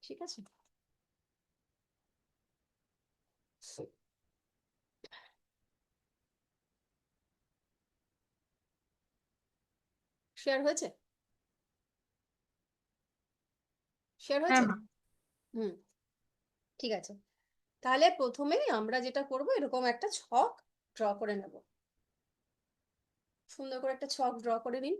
ঠিক আছে। শেয়ার হয়েছে? শেয়ার হ্যাঁ হয়েছে? মা। হুম, ঠিক আছে। তাহলে প্রথমে আমরা যেটা করব, এরকম একটা ছক ড্র করে নেব। সুন্দর করে একটা ছক ড্র করে নিন।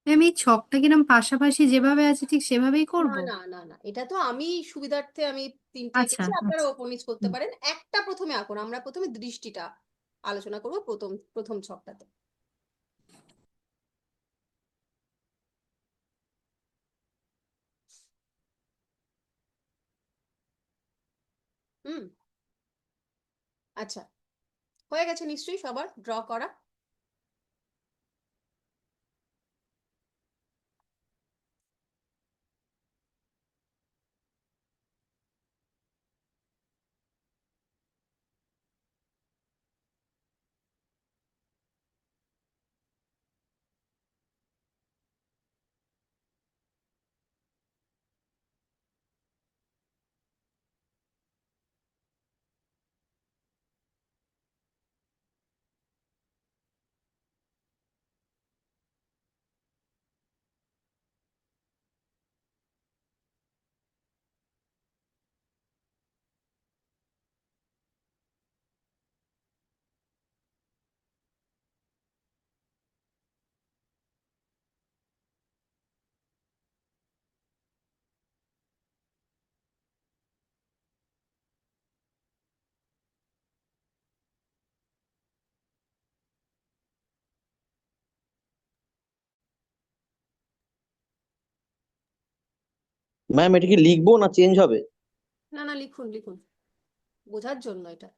আমি ছকটা কিরম পাশাপাশি যেভাবে আছে ঠিক সেভাবেই না করব? না না না, এটা তো আমি সুবিধার্থে আমি তিনটে আচ্ছা এঁকেছি, আপনারা আচ্ছা। ওপর নিচ করতে হুম। পারেন। একটা প্রথমে আঁকুন, আমরা প্রথমে দৃষ্টিটা আলোচনা করব প্রথম প্রথম ছকটাতে। হুম, আচ্ছা, হয়ে গেছে নিশ্চয়ই সবার ড্র করা? ম্যাম এটা কি লিখবো না চেঞ্জ হবে? না না, লিখুন লিখুন, বোঝার জন্য এটা।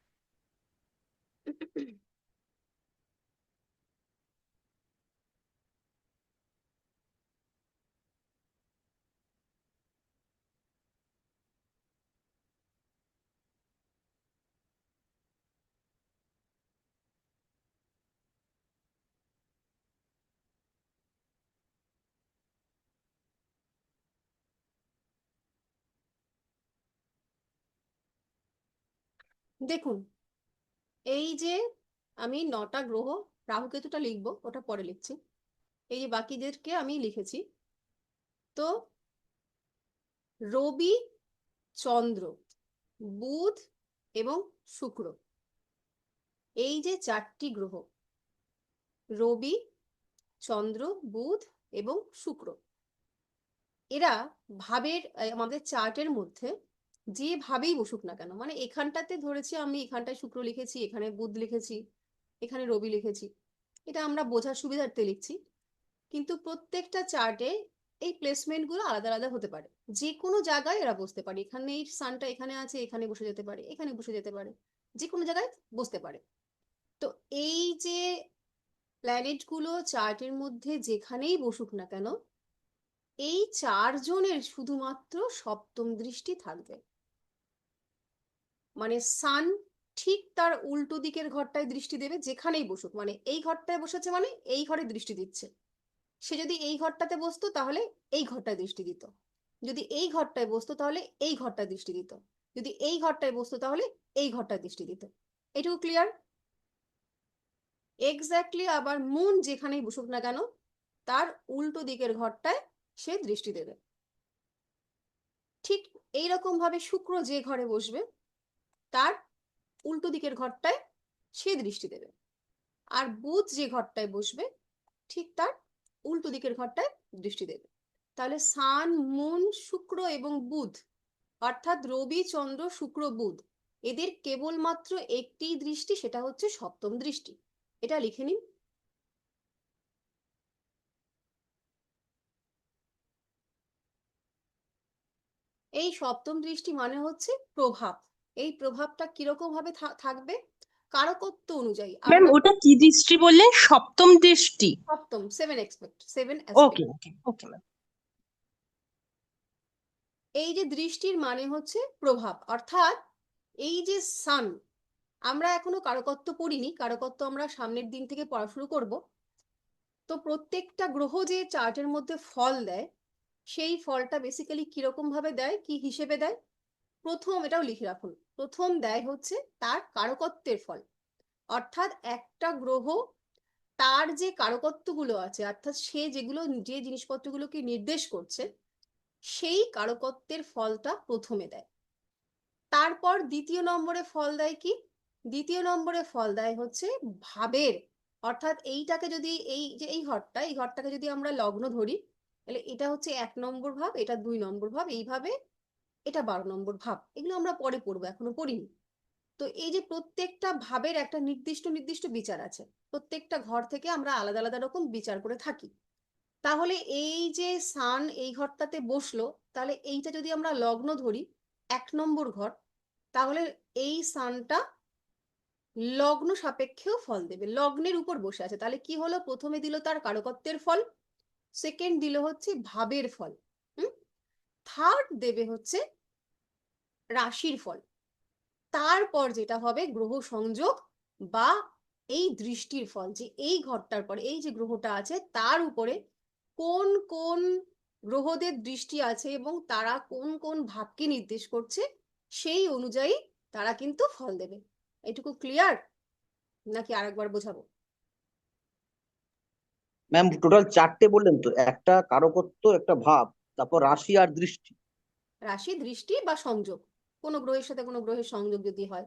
দেখুন, এই যে আমি 9টা গ্রহ, রাহু কেতুটা লিখবো, ওটা পরে লিখছি। এই যে বাকিদেরকে আমি লিখেছি। তো রবি, চন্দ্র, বুধ এবং শুক্র, এই যে 4টি গ্রহ, রবি, চন্দ্র, বুধ এবং শুক্র, এরা ভাবের আমাদের চার্টের মধ্যে যেভাবেই বসুক না কেন, মানে এখানটাতে ধরেছি আমি, এখানটায় শুক্র লিখেছি, এখানে বুধ লিখেছি, এখানে রবি লিখেছি, এটা আমরা বোঝার সুবিধার্থে লিখছি। কিন্তু প্রত্যেকটা চার্টে এই প্লেসমেন্ট গুলো আলাদা আলাদা হতে পারে। যে কোনো জায়গায় এরা বসতে পারে, এখানে এই সানটা এখানে আছে, এখানে বসে যেতে পারে, এখানে বসে যেতে পারে, যে কোনো জায়গায় বসতে পারে। তো এই যে প্ল্যানেট গুলো চার্টের মধ্যে যেখানেই বসুক না কেন, এই 4জনের শুধুমাত্র সপ্তম দৃষ্টি থাকবে। মানে সান ঠিক তার উল্টো দিকের ঘরটায় দৃষ্টি দেবে যেখানেই বসুক, মানে এই ঘরটায় বসেছে মানে এই ঘরে দৃষ্টি দিচ্ছে। সে যদি এই ঘরটাতে বসতো তাহলে এই ঘরটায় দৃষ্টি দিত, যদি এই ঘরটায় বসতো তাহলে এই ঘরটায় দৃষ্টি দিত, যদি এই ঘরটায় বসতো তাহলে এই ঘরটায় দৃষ্টি দিত। এটুকু ক্লিয়ার? এক্স্যাক্টলি আবার মুন যেখানেই বসুক না কেন, তার উল্টো দিকের ঘরটায় সে দৃষ্টি দেবে। ঠিক এইরকম ভাবে শুক্র যে ঘরে বসবে তার উল্টো দিকের ঘরটায় সে দৃষ্টি দেবে, আর বুধ যে ঘরটায় বসবে ঠিক তার উল্টো দিকের ঘরটায় দৃষ্টি দেবে। তাহলে সান, মুন, শুক্র এবং বুধ, অর্থাৎ রবি, চন্দ্র, শুক্র, বুধ, এদের কেবলমাত্র একটি দৃষ্টি, সেটা হচ্ছে সপ্তম দৃষ্টি। এটা লিখে নিন। এই সপ্তম দৃষ্টি মানে হচ্ছে প্রভাব। এই প্রভাবটা কিরকম ভাবে থাকবে? কারকত্ব অনুযায়ী ম্যাম আমরা ওটা কি দৃষ্টি বললে? সপ্তম দৃষ্টি? সপ্তম, সেভেন ওকে অ্যাসপেক্ট। ওকে ওকে ম্যাম। এই যে দৃষ্টির মানে হচ্ছে প্রভাব, অর্থাৎ এই যে সান আমরা এখনো কারকত্ব পড়িনি, কারকত্ব আমরা সামনের দিন থেকে পড়া শুরু করব। তো প্রত্যেকটা গ্রহ যে চার্টের মধ্যে ফল দেয়, সেই ফলটা বেসিক্যালি কিরকম ভাবে দেয়, কি হিসেবে দেয়, প্রথম এটাও লিখে রাখুন, প্রথম দেয় হচ্ছে তার কারকত্বের ফল। অর্থাৎ একটা গ্রহ তার যে কারকত্বগুলো আছে, অর্থাৎ সে যেগুলো যে জিনিসপত্রগুলোকে নির্দেশ করছে, সেই কারকত্বের ফলটা প্রথমে দেয়। তারপর দ্বিতীয় নম্বরে ফল দেয় কি, দ্বিতীয় নম্বরে ফল দেয় হচ্ছে ভাবের। অর্থাৎ এইটাকে যদি এই যে এই ঘরটাকে যদি আমরা লগ্ন ধরি, তাহলে এটা হচ্ছে 1 নম্বর ভাব, এটা 2 নম্বর ভাব, এইভাবে এটা 12 নম্বর ভাব। এগুলো আমরা পরে পড়বো, এখনো পড়িনি। তো এই যে প্রত্যেকটা ভাবের একটা নির্দিষ্ট নির্দিষ্ট বিচার আছে, প্রত্যেকটা ঘর থেকে আমরা আলাদা আলাদা রকম বিচার করে থাকি। তাহলে এই যে সান এই ঘরটাতে বসলো, তাহলে এইটা যদি আমরা লগ্ন ধরি 1 নম্বর ঘর, তাহলে এই সানটা লগ্ন সাপেক্ষেও ফল দেবে, লগ্নের উপর বসে আছে। তাহলে কি হলো, প্রথমে দিল তার কারকত্বের ফল, সেকেন্ড দিল হচ্ছে ভাবের ফল, থার্ড দেবে হচ্ছে রাশির ফল। তারপর যেটা হবে গ্রহ সংযোগ বা এই দৃষ্টির ফল, যে এই ঘরটার পরে এই যে গ্রহটা আছে তার উপরে কোন কোন গ্রহদের দৃষ্টি আছে এবং তারা কোন কোন ভাবকে নির্দেশ করছে, সেই অনুযায়ী তারা কিন্তু ফল দেবে। এটুকু ক্লিয়ার নাকি আরেকবার বোঝাবো? ম্যাম টোটাল 4টে বললেন তো, একটা কারকত্ব, একটা ভাব, তারপর রাশি আর দৃষ্টি। রাশি, দৃষ্টি বা সংযোগ, কোনো গ্রহের সাথে কোনো গ্রহের সংযোগ যদি হয়।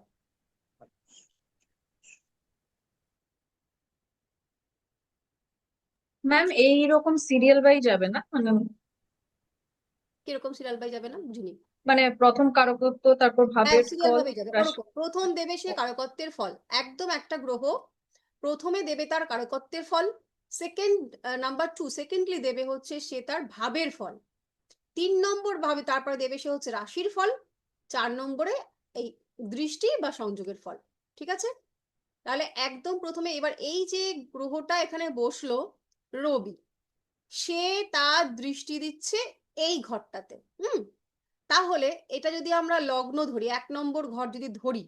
ম্যাম এই রকম সিরিয়াল বাই যাবে না, মানে কিরকম সিরিয়াল বাই যাবে না, বুঝিনি। মানে প্রথম কারকত্ব, তারপর হ্যাঁ, ভাবের সিরিয়াল ফল, ভাবে যাবে, রাশি। ওরকম প্রথম দেবে সে কারকত্বের ফল, একদম একটা গ্রহ প্রথমে দেবে তার কারকত্বের ফল, সেকেন্ড নাম্বার 2 সেকেন্ডলি দেবে হচ্ছে সে তার ভাবের ফল, 3 নম্বর ভাবে তারপরে দেবে সে হচ্ছে রাশির ফল, 4 নম্বরে এই দৃষ্টি বা সংযোগের ফল। ঠিক আছে? তাহলে একদম প্রথমে এবার এই যে গ্রহটা এখানে বসলো, রবি, সে তার দৃষ্টি দিচ্ছে এই ঘরটাতে। তাহলে এটা যদি আমরা লগ্ন ধরি, 1 নম্বর ঘর যদি ধরি,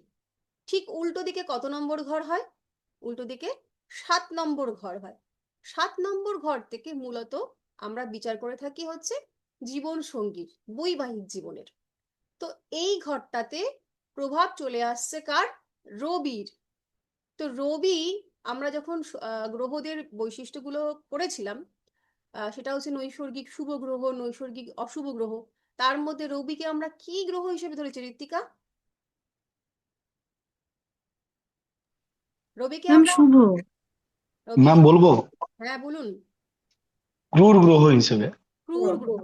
ঠিক উল্টো দিকে কত নম্বর ঘর হয়, উল্টো দিকে 7 নম্বর ঘর হয়। 7 নম্বর ঘর থেকে মূলত আমরা বিচার করে থাকি হচ্ছে জীবন সঙ্গীর, বৈবাহিক জীবনের। তো এই ঘরটাতে প্রভাব চলে আসছে কার, রবির। তো রবি, আমরা যখন গ্রহদের বৈশিষ্ট্যগুলো পড়েছিলাম, সেটা হচ্ছে নৈসর্গিক শুভ গ্রহ, নৈসর্গিক অশুভ গ্রহ। তার মধ্যে রবিকে আমরা কি গ্রহ হিসেবে ধরেছি ঋত্বিকা? রবিকে ম্যাম আমরা শুভ। রবি, ম্যাম বলবো হ্যাঁ বলুন। ক্রূর গ্রহ হিসেবে। ক্রূর গ্রহ,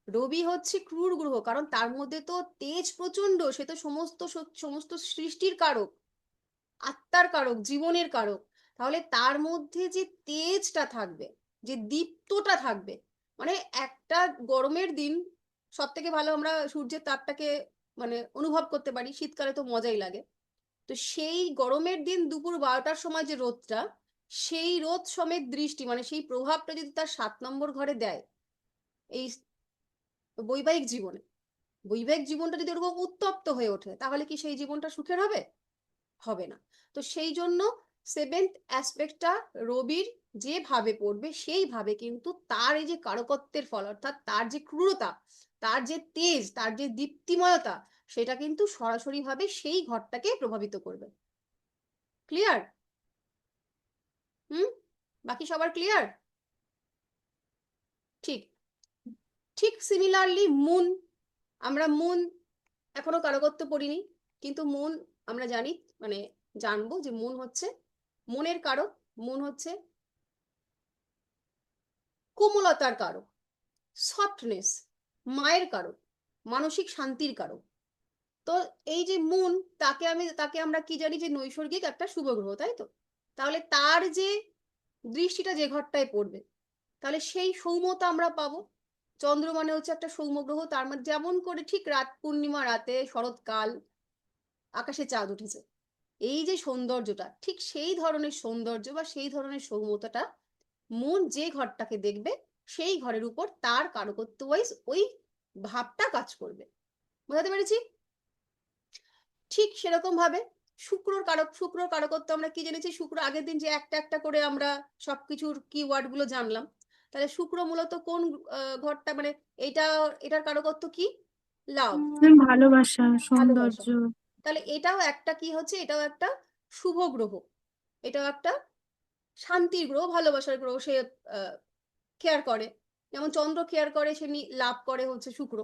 রবি হচ্ছে ক্রূর গ্রহ, কারণ তার মধ্যে তো তেজ প্রচন্ড, সে তো সমস্ত সমস্ত সৃষ্টির কারক, আত্মার কারক, জীবনের কারক। তাহলে তার মধ্যে যে তেজটা থাকবে, যে দীপ্তটা থাকবে, মানে একটা গরমের দিন সব থেকে ভালো আমরা সূর্যের তাপটাকে মানে অনুভব করতে পারি, শীতকালে তো মজাই লাগে। তো সেই গরমের দিন দুপুর 12টার সময় যে রোদটা, সেই রোদ সমেত দৃষ্টি, মানে সেই প্রভাবটা যদি তার 7 নম্বর ঘরে দেয়, এই বৈবাহিক জীবনে, বৈবাহিক জীবনটা যদি ওরকম উত্তপ্ত হয়ে ওঠে, তাহলে কি সেই জীবনটা সুখের হবে? হবে না। তো সেই জন্য 7th অ্যাসপেক্টটা রবির যেভাবে পড়বে সেইভাবে কিন্তু তার এই যে কারকত্বের ফল, অর্থাৎ তার যে ক্রূরতা, তার যে তেজ, তার যে দীপ্তিময়তা, সেটা কিন্তু সরাসরি ভাবে সেই ঘরটাকে প্রভাবিত করবে। ক্লিয়ার? বাকি সবার ক্লিয়ার? ঠিক ঠিক সিমিলারলি মুন, আমরা মুন এখনো কারকত্ব পড়িনি, কিন্তু মুন আমরা জানি, মানে জানবো যে মুন হচ্ছে মনের কারক, মুন হচ্ছে কোমলতার কারক, সফটনেস, মায়ের কারক, মানসিক শান্তির কারক। তো এই যে মুন, তাকে আমরা কি জানি, যে নৈসর্গিক একটা শুভ গ্রহ, তাই তো? তাহলে তার যে দৃষ্টিটা যে ঘরটায় পড়বে, তাহলে সেই সৌম্যতা আমরা পাবো। চন্দ্র মানে হচ্ছে একটা সৌম্য গ্রহ, তার মধ্যে যেমন করে ঠিক রাত পূর্ণিমা রাতে শরৎকাল আকাশে চাঁদ উঠেছে, এই যে সৌন্দর্যটা, ঠিক সেই ধরনের সৌন্দর্য বা সেই ধরনের সৌম্যতাটা মন যে ঘরটাকে দেখবে, সেই ঘরের উপর তার কারকত্ব ওয়াইজ ওই ভাবটা কাজ করবে। বোঝাতে পেরেছি? ঠিক সেরকম ভাবে শুক্রর কারকত্ব আমরা কি জেনেছি? শুক্র আগের দিন যে একটা একটা করে আমরা সবকিছুর কিওয়ার্ড গুলো জানলাম। তাহলে শুক্র মূলত কোন ঘরটা, মানে এটার কারকত্ব কি? লাভ, ভালোবাসা, ভালোবাসা। সৌন্দর্য। তাহলে এটাও একটা কি হচ্ছে? এটাও একটা শুভ গ্রহ, এটাও একটা শান্তির গ্রহ, ভালোবাসার গ্রহ। সে কেয়ার করে, যেমন চন্দ্র কেয়ার করে, সে লাভ করে হচ্ছে শুক্র।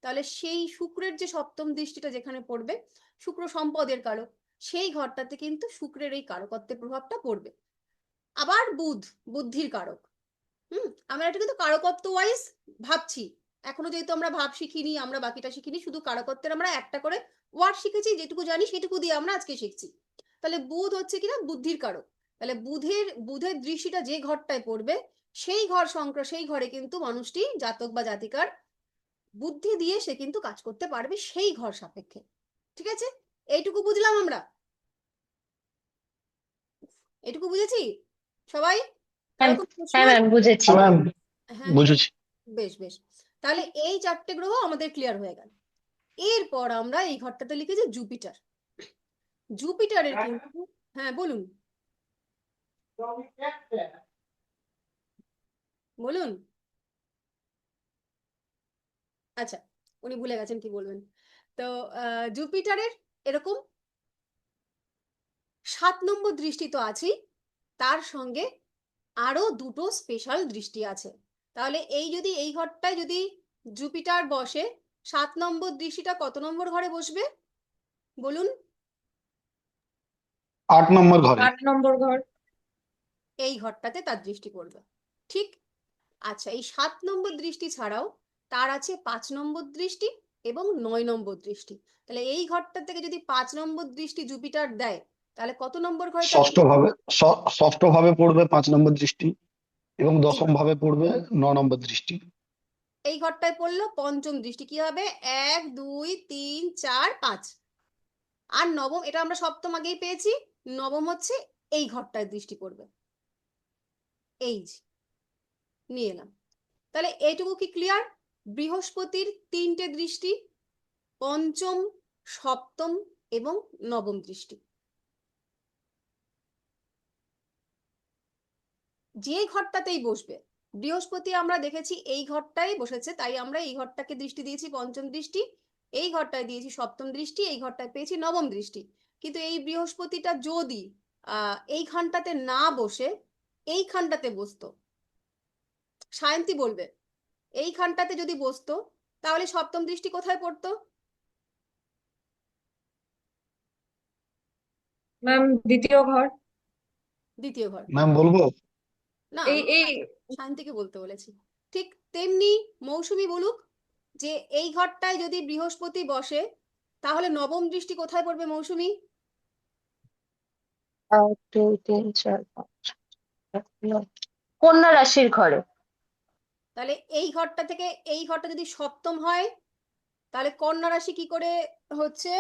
তাহলে সেই শুক্রের যে সপ্তম দৃষ্টিটা যেখানে পড়বে, শুক্র সম্পদের কারক, সেই ঘরটাতে কিন্তু শুক্রের এই কারকত্বের প্রভাবটা পড়বে। আবার বুধ বুদ্ধির কারক। আমরা এটা কিন্তু কারকত্ব ওয়াইজ ভাবছি, এখনো যেহেতু আমরা ভাব শিখিনি, আমরা বাকিটা শিখিনি, শুধু কারকত্বের আমরা একটা করে ওয়ার্ড শিখেছি, যেটুকু জানি সেটুকু দিয়ে আমরা আজকে শিখছি। তাহলে বুধ হচ্ছে কিনা বুদ্ধির কারক। তাহলে বুধের দৃষ্টিটা যে ঘরটায় পড়বে, সেই ঘরে কিন্তু মানুষটি, জাতক বা জাতিকার বুদ্ধি দিয়ে সে কিন্তু কাজ করতে পারবে সেই ঘর সাপেক্ষে। ঠিক আছে, এইটুকু বুঝলাম আমরা, এটুকু বুঝেছি সবাই? কারো কোনো প্রশ্ন হ্যাঁ ম্যাম বুঝেছি। ম্যাম হ্যাঁ, বুঝেছি। বেশ বেশ। তাহলে এই 4টে গ্রহ আমাদের ক্লিয়ার হয়ে গেল। এরপর আমরা এই ঘরটাতে লিখেছি জুপিটার। জুপিটারের কিন্তু, হ্যাঁ বলুন বলুন। আচ্ছা, উনি ভুলে গেছেন কি বলবেন। তো জুপিটারের এরকম 7 নম্বর দৃষ্টি তো আছেই, তার সঙ্গে আরো দুটো স্পেশাল দৃষ্টি আছে। তাহলে এই ঘরটায় যদি জুপিটার বসে, 7 নম্বর দৃষ্টিটা কত নম্বর ঘরে বসবে বলুন? 8 নম্বর ঘরে। 8 নম্বর ঘর। এই ঘরটাতে তার দৃষ্টি পড়বে, ঠিক? আচ্ছা, এই 7 নম্বর দৃষ্টি ছাড়াও তার আছে 5 নম্বর দৃষ্টি এবং 9 নম্বর দৃষ্টি। তাহলে এই ঘরটা থেকে যদি 5 নম্বর দৃষ্টি জুপিটার দেয়, তাহলে কত নম্বর ঘরে তার ষষ্ঠ ভাবে ষষ্ঠ ভাবে পড়বে 5 নম্বর দৃষ্টি এবং এই দশম ভাবে পড়বে 9 নম্বর দৃষ্টি। এই ঘরটায় পড়লো পঞ্চম দৃষ্টি, কি হবে? 1 2 3 4 5। আর নবম, এটা আমরা সপ্তম আগেই পেয়েছি, নবম হচ্ছে এই ঘরটায় দৃষ্টি পড়বে, এই যে নিয়ে এলাম। তাহলে এইটুকু কি ক্লিয়ার? বৃহস্পতির 3টে দৃষ্টি, পঞ্চম, সপ্তম এবং নবম দৃষ্টি। যে ঘরটাতেই বসবে, বৃহস্পতি আমরা দেখেছি এই ঘরটাই বসেছে, তাই আমরা এই ঘরটাকে দৃষ্টি দিয়েছি পঞ্চম দৃষ্টি, এই ঘরটায় দিয়েছি সপ্তম দৃষ্টি, এই ঘরটায় পেয়েছি নবম দৃষ্টি। কিন্তু এই বৃহস্পতিটা যদি এইখানটাতে না বসে এইখানটাতে বসতো, সায়ন্তী বলবে, এইখানটাতে যদি বসতো, তাহলে সপ্তম দৃষ্টি কোথায় পড়তো? ম্যাম দ্বিতীয় ঘর। দ্বিতীয় ঘর। ম্যাম বলবো? না, এই আমি এই শান্তিকে বলতে বলেছি। ঠিক তেমনি মৌসুমী বলুক, যে এই ঘরটায় যদি বৃহস্পতি বসে, তাহলে নবম দৃষ্টি কোথায় পড়বে মৌসুমী? 1 2 3 4 5 কন্যা রাশির ঘরে। তাহলে এই ঘরটা থেকে এই ঘরটা যদি সপ্তম হয়, তাহলে কন্যা রাশি কি করে হচ্ছে?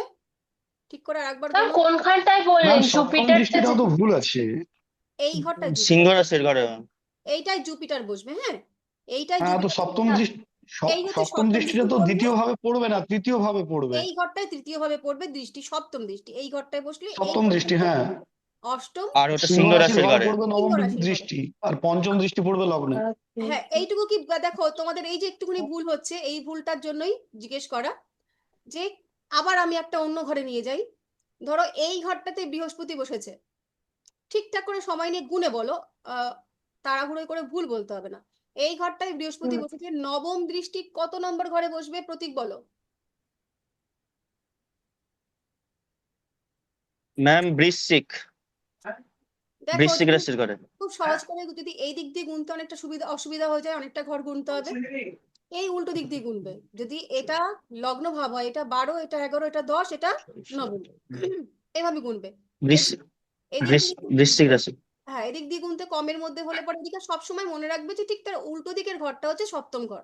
ঠিক করে আরেকবার ম্যাম বলুন। কোনখানটায় বললেন ম্যাম সপ্তম জুপিটারটা দৃষ্টিটাও তো ভুল আছে। এই ঘরটায় সিংহ জুপিটার, রাশির ঘরে। এইটাই জুপিটার বসবে। হ্যাঁ, এইটাই হ্যাঁ, তো জুপিটার। সপ্তম দৃষ্টি এই হচ্ছে সপ্তম সপ্তম দৃষ্টিটা দৃষ্টি তো পড়বে, দ্বিতীয় ভাবে পড়বে না, তৃতীয় ভাবে পড়বে। এই ঘরটায় তৃতীয় ভাবে পড়বে দৃষ্টি, সপ্তম দৃষ্টি। এই ঘরটায় বসলে এই সপ্তম দৃষ্টি, হ্যাঁ। অষ্টম, আর ওটা সিংহ সিংহ রাশির রাশির ঘরে ঘরে। পড়বে সিংহ নবম রাশির ঘরে। দৃষ্টি, আর পঞ্চম দৃষ্টি পড়বে লগ্নে। হ্যাঁ, এইটুকু কি দেখো, তোমাদের এই যে একটুখানি ভুল হচ্ছে, এই ভুলটার জন্যই জিজ্ঞেস করা। যে আবার আমি একটা অন্য ঘরে নিয়ে যাই, ধরো এই ঘরটাতে বৃহস্পতি বসেছে, ঠিকঠাক করে সময় নিয়ে গুনে বলো, তাড়াহুড়ো করে ভুল বলতে হবে না। এই ঘরটায় বৃহস্পতি বসেছে, নবম দৃষ্টি কত নম্বর ঘরে বসবে? প্রতীক বলো। ম্যাম বৃশ্চিক, দেখো, বৃশ্চিক রাশির ঘরে। খুব সহজ করে যদি এই দিক দিয়ে গুনতে অনেকটা অসুবিধা হয়ে যায়, অনেকটা ঘর গুনতে হবে, এই উল্টো দিক দিয়ে গুনবে। যদি এটা লগ্ন ভাব হয়, এটা 12, এটা 11, এটা 10, এটা নবম, এভাবে গুনবে। বৃশ্চিক এদিক দিয়ে বৃশ্চিক রাশি। হ্যাঁ, এদিক দিয়ে গুনতে কমের মধ্যে হলে পরে এদিকে সবসময় মনে রাখবে যে ঠিক তার উল্টো দিকের ঘরটা হচ্ছে সপ্তম ঘর।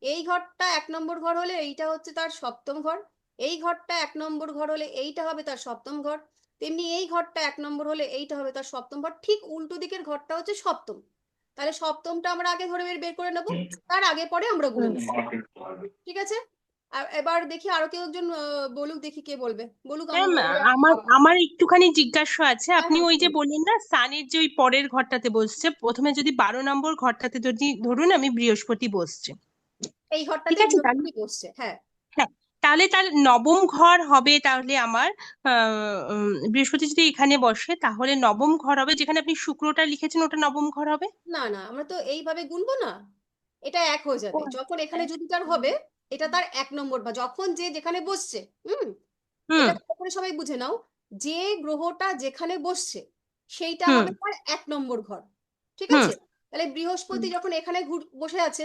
এই ঘরটা 1 নম্বর ঘর হলে এইটা হচ্ছে তার সপ্তম ঘর, এই ঘরটা 1 নম্বর ঘর হলে এইটা হবে তার সপ্তম ঘর, তেমনি এই ঘরটা 1 নম্বর হলে এইটা হবে তার সপ্তম ঘর, ঠিক উল্টো দিকের ঘরটা হচ্ছে সপ্তম। তাহলে সপ্তমটা আমরা আগে ধরে বের করে নেব, তার আগে পরে আমরা গুনে নেব। ঠিক আছে? আর এবার দেখি আরো কেউ একজন বলুক, দেখি কে বলবে, বলুক ম্যাম আমার। আমার একটুখানি জিজ্ঞাসা আছে, হ্যাঁ আপনি হ্যাঁ ওই যে বলুন। বললেন না সানের যে ওই পরের ঘরটাতে বসছে, প্রথমে যদি 12 নম্বর ঘরটাতে যদি ধরুন আমি বৃহস্পতি বসছে, এই ঠিক ঘরটাতে আছে তাহলে, বৃহস্পতি বসছে, হ্যাঁ। হ্যাঁ তাহলে তার নবম ঘর হবে তাহলে আমার বৃহস্পতি যদি এখানে বসে তাহলে নবম ঘর হবে, যেখানে আপনি শুক্রটা লিখেছেন ওটা নবম ঘর হবে। না না, আমরা তো এইভাবে গুনবো না, এটা এক হয়ে ও যাবে যখন এখানে যদি তার হবে, এটা তার 1 নম্বর, বা যখন যে যেখানে বসছে। হুম। হুম এটা ভালো করে সবাই বুঝে নাও, যে গ্রহটা যেখানে বসছে সেইটা হুম হবে তার 1 নম্বর ঘর, ঠিক হুম আছে? তাহলে বৃহস্পতি যখন এখানে বসে আছে,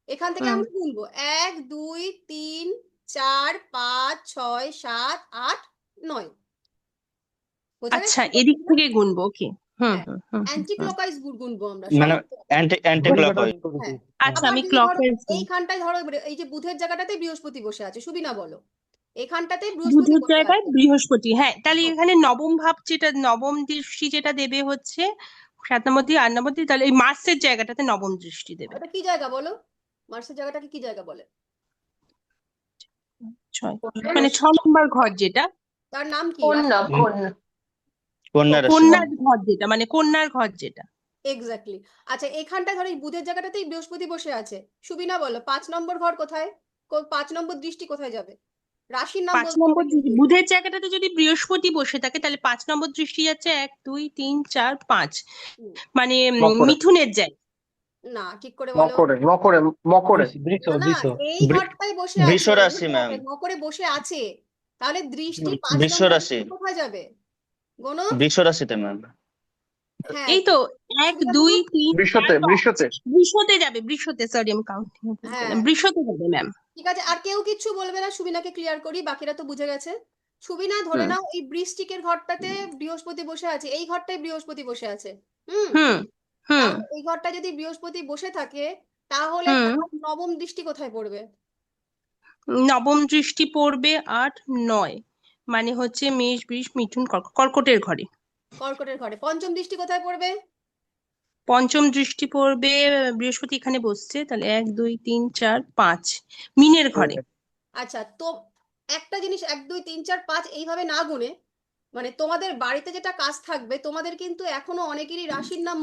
এখান থেকে হুম আমরা গুনবো 1 2 3 4 5 6 7 8 9। বোঝা আচ্ছা, গেছে? এদিক থেকে গুনবো, ওকে। হুম হ্যাঁ, হুম হুম হুম অ্যান্টি হুম। ক্লকওয়াইজ গুনবো আমরা মানে সব। অ্যান্টি ঘড়ি ক্লক কাঁটা হয়। করেছি। হ্যাঁ। আচ্ছা আবার আমি যদি ধরো ক্লকওয়াইজ। এইখানটায় ধরো এই যে বুধের জায়গাটাতে বৃহস্পতি বসে আছে, সুবিনা বলো, এখানটাতে বৃহস্পতি বুধের বসে জায়গায় আছে। বৃহস্পতি, হ্যাঁ তাহলে হ্যাঁ, এখানে নবম ভাব যেটা, নবম দৃষ্টি যেটা দেবে হচ্ছে 7 নম্বর দিয়ে 8 নম্বর দিয়ে, তাহলে এই মার্সের জায়গাটাতে নবম দৃষ্টি দেবে। ওটা কি জায়গা বলো? মার্সের জায়গাটাকে কি জায়গা বলে? 6, মানে 6 নম্বর ঘর যেটা, তার নাম কি? কন্যা কন্যা। কন্যা রাশি। কন্যার ঘর যেটা, মানে কন্যার ঘর যেটা। এক্স্যাক্টলি। আচ্ছা, এখানটায় ধরো এই বুধের জায়গাটাতেই বৃহস্পতি বসে আছে, সুবিনা বলো 5 নম্বর ঘর কোথায়? 5 নম্বর দৃষ্টি কোথায় যাবে? রাশির নাম পাঁচ বলতে নম্বর হবে কিন্তু। বুধের জায়গাটাতে যদি বৃহস্পতি বসে থাকে তাহলে 5 নম্বর দৃষ্টি যাচ্ছে 1 2 3 4 5, হুম, মানে মকরে মিথুনের জায়গা। না, ঠিক করে বলো। মকরে মকরে মকরে না না, এই ঘরটায় বসে বৃষ আছে, রাশি বুঝতে ম্যাম। হবে, মকরে বসে আছে, তাহলে দৃষ্টি পাঁচ বৃষ নম্বর রাশি। দৃষ্টি কোথায় যাবে? গোনো। বৃষ রাশিতে ম্যাম। হ্যাঁ, এই তো 1 সুবিনা 2 বলুন। 3 4 বৃষতে 5, বৃষতে বৃষতে যাবে, বৃষতে, সরি আমি কাউন্টিং ভুল হ্যাঁ, করলাম, বৃষতে যাবে ম্যাম। ঠিক আছে, আর কেউ কিচ্ছু বলবে না, সুবিনাকে ক্লিয়ার করি, বাকিরা তো বুঝে গেছে। সুবিনা ধরে হুম নাও এই বৃশ্চিকের ঘরটাতে বৃহস্পতি বসে আছে, এই ঘরটায় বৃহস্পতি বসে আছে। হুম। হুম হুম তাহলে এই ঘরটা যদি বৃহস্পতি বসে থাকে, তাহলে হুম। তার নবম দৃষ্টি কোথায় পড়বে? নবম দৃষ্টি পড়বে 8 9, মানে হচ্ছে মেষ বৃষ মিথুন কর্কটের ঘরে। কর্কটের ঘরে। পঞ্চম দৃষ্টি কোথায় পড়বে? পঞ্চম দৃষ্টি পড়বে, বৃহস্পতি এখানে বসছে, তাহলে 1 2 3 4 5 মিনের ঘরে। আচ্ছা, তো একটা জিনিস 1 2 3 4 5 এইভাবে না গুনে, মানে তোমাদের বাড়িতে যেটা কাজ থাকবে, তোমাদের কিন্তু এখনো অনেকেরই রাশির নাম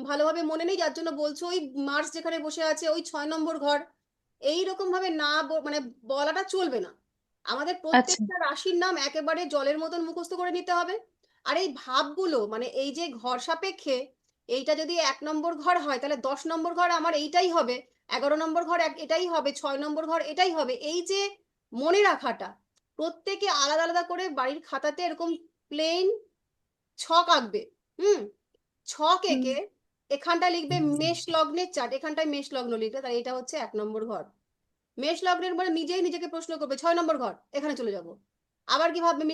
ভালোভাবে মনে নেই, যার জন্য বলছো ওই মার্স যেখানে বসে আছে ওই 6 নম্বর ঘর, এই রকম ভাবে না মানে বলাটা চলবে না। আমাদের আচ্ছা। প্রত্যেকটা রাশির নাম একেবারে জলের মতন মুখস্থ করে নিতে হবে। আর এই ভাবগুলো মানে এই যে ঘর সাপেক্ষে, এইটা যদি 1 নম্বর ঘর হয় তাহলে 10 নম্বর ঘর আমার এইটাই হবে, 11 নম্বর ঘর এটাই হবে, 6 নম্বর ঘর এটাই হবে, এই যে মনে রাখাটা, প্রত্যেকে আলাদা আলাদা করে বাড়ির খাতাতে এরকম প্লেন ছক আঁকবে। হুম। ছক হুম এঁকে এখানটা লিখবে মেষ লগ্নের চার্ট, এখানটায় মেষ লগ্ন লিখবে, তাহলে এটা হচ্ছে 1 নম্বর ঘর। মেষ লগ্নের মানে নিজেই নিজেকে প্রশ্ন করবে 6 নম্বর ঘর, এখানে চলে যাব। আবার কি ভাববে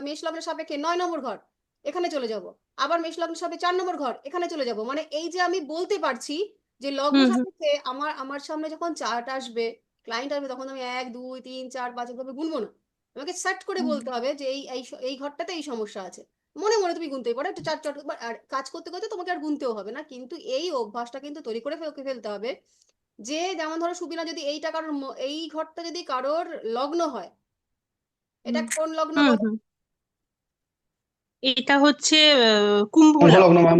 মেষ লগ্নের সাপেক্ষে 9 নম্বর ঘর, এখানে চলে যাব। আবার মেষ লগ্নের সাপেক্ষে 4 নম্বর ঘর, এখানে চলে যাব। মানে এই যে আমি বলতে পারছি যে লগ্ন হুম হুম সাপেক্ষে আমার আমার সামনে যখন চার্ট আসবে, ক্লায়েন্ট আসবে, তখন আমি 1 2 3 4 5 এভাবে গুনবো না, আমাকে সেট করে হুম। বলতে হবে যে এই ঘরটাতে এই সমস্যা আছে। মনে মনে তুমি গুনতেই পারো, একটা চার চট আর কাজ করতে করতে তোমাকে আর গুনতেও হবে না, কিন্তু এই অভ্যাসটা কিন্তু তৈরি করে ফেলতে হবে। যে যেমন ধরো সুবিনা যদি এইটা কারোর এই ঘরটা যদি কারোর লগ্ন হয়, এটা কোন লগ্ন হুম বলো? হুম। এটা হচ্ছে কুম্ভ কুম্ভ লগ্ন। লগ্ন ম্যাম।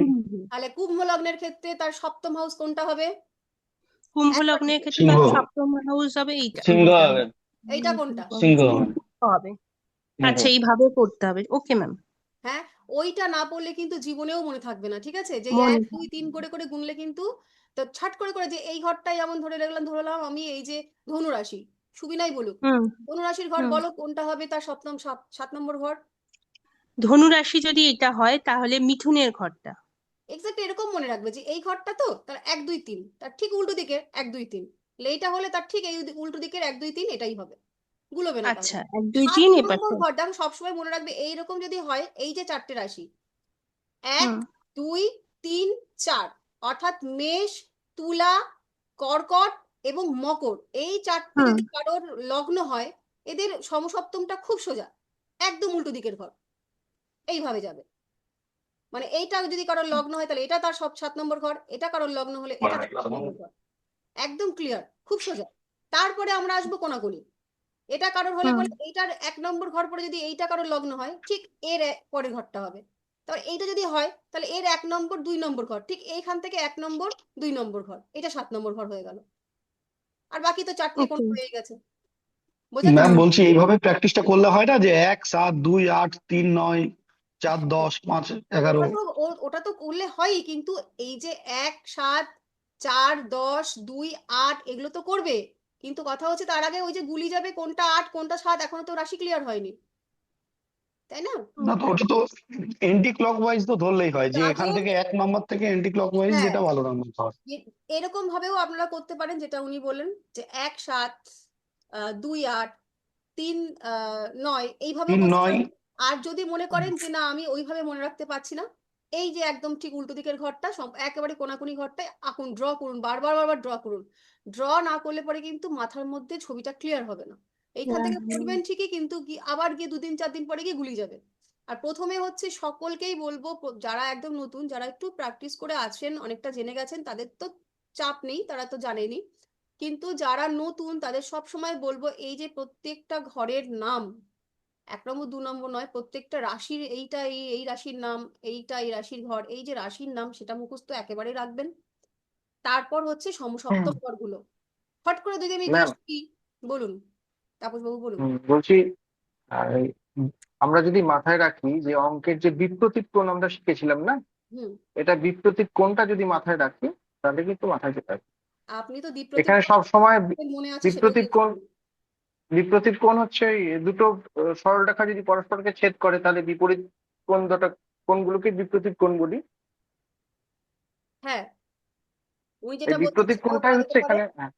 তাহলে কুম্ভ লগ্নের ক্ষেত্রে তার সপ্তম হাউস কোনটা হবে? কুম্ভ একবার লগ্নের ক্ষেত্রে সিংহ তার সপ্তম হাউস হবে এইটা, সিংহ এইটা হবে। এইটা কোনটা? সিংহ। হবে। আচ্ছা এইভাবে করতে হবে, ওকে ম্যাম। হ্যাঁ, ওইটা না পড়লে কিন্তু জীবনেও মনে থাকবে না, ঠিক আছে? যে মনে 1 2 3 করে করে গুনলে কিন্তু, তো ছাট করে করে যে এই ঘরটাই যেমন ধরলাম আমি এই যে ধনু রাশি, সুবিনাই বলুক হুম ধনু রাশির ঘর হুম। বলো কোনটা হবে তার সপ্তম 7 নম্বর ঘর? ধনু রাশি যদি এটা হয় তাহলে মিথুনের ঘরটা। এক্স্যাক্টলি এরকম মনে রাখবে যে এই ঘরটা তো তার 1 2 3 তার ঠিক উল্টো দিকের 1 2 3, এইটা হলে তার ঠিক এই উল্টো দিকের 1 2 3 এটাই হবে, গুলোবে না আচ্ছা তাহলে। 1 2 সাত 3 এবার। নম্বর ঘর দেখো সবসময় মনে রাখবে, এইরকম যদি হয় এই যে 4টে রাশি 1 হুম 2 3 4, অর্থাৎ মেষ, তুলা, কর্কট এবং মকর, এই 4টে হুম। যদি কারোর লগ্ন হয়, এদের সমসপ্তমটা খুব সোজা, একদম উল্টো দিকের ঘর, এইভাবে যাবে। মানে এইটা যদি কারোর লগ্ন হয় তাহলে এটা তার 7 নম্বর ঘর, এটা কারোর লগ্ন হলে এটা তার 7 নম্বর ঘর, একদম ক্লিয়ার, খুব সোজা। তারপরে আমরা আসবো কোনাকুনি। এটা কারোর হলে হুম। পরে এইটার 1 নম্বর ঘর পরে যদি এইটা কারোর লগ্ন হয়, ঠিক এর পরের ঘরটা হবে। তাহলে এইটা যদি হয় তাহলে এর 1 নম্বর 2 নম্বর ঘর, ঠিক এইখান থেকে 1 নম্বর 2 নম্বর ঘর, এটা 7 নম্বর ঘর হয়ে গেল। আর বাকি তো 4টে কোণ ওকে হয়ে গেছে। বোঝা ম্যাম গেল? বলছি এইভাবে প্র্যাকটিসটা করলে হয় না যে 1 7 2 8 3 9 4 10 5 11? ওটা তো করলে হয়ই, কিন্তু এই যে 1 7 4 10 2 8 এগুলো তো করবে, কিন্তু কথা হচ্ছে তার আগে ওই যে গুলি যাবে কোনটা 8 কোনটা 7, এখনো তো রাশি ক্লিয়ার হয়নি, তাই না? না তো ওটা তো এন্টি ক্লকওয়াইজ তো ধরলেই হয় যে এখান তাদের থেকে 1 নম্বর থেকে এন্টি ক্লকওয়াইজ হ্যাঁ, যেটা ভালো নাম্বার হয়। এরকম ভাবেও আপনারা করতে পারেন, যেটা উনি বললেন যে 1 7 2 8 3 9 এইভাবেও 3 করতে 9 পারেন। আর যদি মনে করেন যে না আমি ওইভাবে মনে রাখতে পারছি না, এই যে একদম ঠিক উল্টো দিকের ঘরটা একেবারে কোনাকুনি ঘরটায় আঁকুন, ড্র করুন, বারবার বারবার ড্র করুন। ড্র না করলে পরে কিন্তু মাথার মধ্যে ছবিটা ক্লিয়ার হবে না। এইখান থেকে করবেন ঠিকই, কিন্তু আবার গিয়ে 2 দিন 4 দিন পরে গিয়ে গুলিয়ে যাবে। আর প্রথমে হচ্ছে সকলকেই বলবো, যারা একদম নতুন, যারা একটু প্র্যাকটিস করে আছেন, অনেকটা জেনে গেছেন, তাদের তো চাপ নেই, তারা তো জানেনি। কিন্তু যারা নতুন তাদের সব সময় বলবো, এই যে প্রত্যেকটা ঘরের নাম 1 নম্বর 2 নম্বর নয়, প্রত্যেকটা রাশির এইটা এই রাশির নাম, এইটা এই রাশির ঘর, এই যে রাশির নাম সেটা মুখস্থ একেবারে রাখবেন। তারপর হচ্ছে সপ্তম ঘরগুলো হট করে যদি আমি ম্যাম, বলুন তাপস বাবু বলুন। বলছি এই, আমরা যদি মাথায় রাখি যে অঙ্কের যে বিপ্রতীক কোণ আমরা শিখেছিলাম না, হুম। এটা বিপ্রতীক কোণটা যদি মাথায় রাখি তাহলে কিন্তু মাথায় যেতে হবে। আপনি তো দ্বিপ্রতীক এখানে সব সময় মনে আছে সেটাই বিপ্রতীক কোণ, বিপ্রতীক কোণ হচ্ছে এই দুটো সরলরেখা যদি পরস্পরকে ছেদ করে তাহলে বিপরীত কোণ দুটো কোণগুলোকে বিপ্রতীক কোণ বলি। হ্যাঁ, উনি এই যেটা বলছেন বিপ্রতীক সেটাও কোণটাই বলা যেতে হচ্ছে পারে। এখানে, হ্যাঁ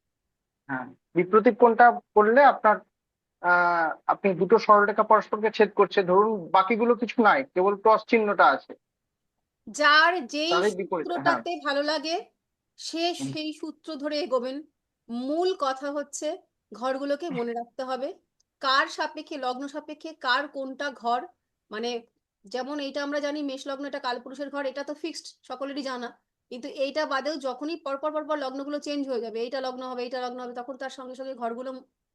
হ্যাঁ, বিপ্রতীক কোণটা করলে আপনার আপনি দুটো সরলরেখা পরস্পরকে ছেদ করছে ধরুন, বাকিগুলো কিছু নাই, কেবল ক্রস চিহ্নটা আছে, যার যেই তাহলে বিপরীত। হ্যাঁ, সূত্রটাতে ভালো লাগে সে সেই সূত্র ধরে এগোবেন। মূল কথা হচ্ছে ঘরগুলোকে মনে রাখতে হবে, কার সাপেক্ষে, লগ্ন সাপেক্ষে কার কোনটা ঘর। মানে যেমন এইটা আমরা জানি মেষ লগ্ন, এটা কালপুরুষের ঘর, এটা তো ফিক্সড সকলেরই জানা। কিন্তু এইটা বাদেও যখনই পরপর পরপর লগ্নগুলো চেঞ্জ হয়ে যাবে, এইটা লগ্ন হবে এইটা লগ্ন হবে, তখন তার সঙ্গে সঙ্গে ঘরগুলো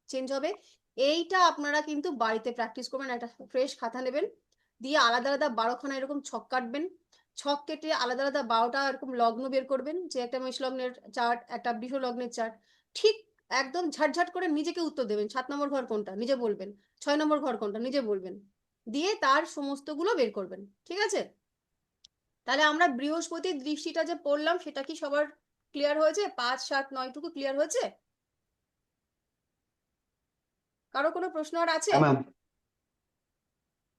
চেঞ্জ হবে। এইটা আপনারা কিন্তু বাড়িতে প্র্যাকটিস করবেন, একটা ফ্রেশ খাতা নেবেন, দিয়ে আলাদা আলাদা 12খানা এরকম ছক কাটবেন। ছক কেটে আলাদা আলাদা 12টা এরকম লগ্ন বের করবেন, যে একটা মেষ লগ্নের চার্ট, একটা বৃষ লগ্নের চার্ট, ঠিক একদম ঝাটঝাট করে নিজেকে উত্তর দেবেন। 7 নম্বর ঘর কোনটা নিজে বলবেন, 6 নম্বর ঘর কোনটা নিজে বলবেন, দিয়ে তার সমস্তগুলো বের করবেন। ঠিক আছে? তাহলে আমরা বৃহস্পতির দৃষ্টিটা যে পড়লাম সেটা কি সবার ক্লিয়ার হয়েছে? 5 7 9 টুকু ক্লিয়ার হয়েছে? কারো কোনো প্রশ্ন আর আছে? হ্যাঁ ম্যাম।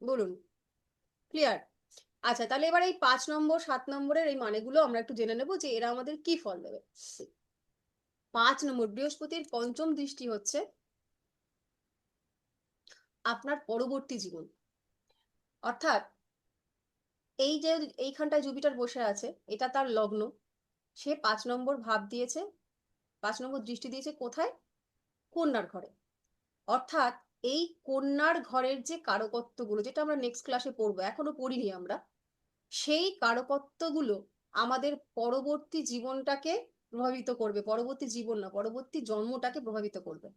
বলুন। ক্লিয়ার? আচ্ছা, তাহলে এবার এই 5 নম্বর 7 নম্বরের এই মানেগুলো আমরা একটু জেনে নেবো যে এরা আমাদের কি ফল দেবে। 5 নম্বর, বৃহস্পতির পঞ্চম দৃষ্টি হচ্ছে আপনার পরবর্তী জীবন। অর্থাৎ এই যে এইখানটায় জুপিটার বসে আছে, এটা তার লগ্ন, সে 5 নম্বর ভাব দিয়েছে, 5 নম্বর দৃষ্টি দিয়েছে কোথায়? কন্যার ঘরে। অর্থাৎ এই কন্যার ঘরের যে কারকত্বগুলো, যেটা আমরা নেক্সট ক্লাসে পড়বো, এখনো পড়িনি আমরা, সেই কারকত্বগুলো আমাদের পরবর্তী জীবনটাকে প্রভাবিত করবে, পরবর্তী জীবন না, পরবর্তী জন্মটাকে প্রভাবিত করবে।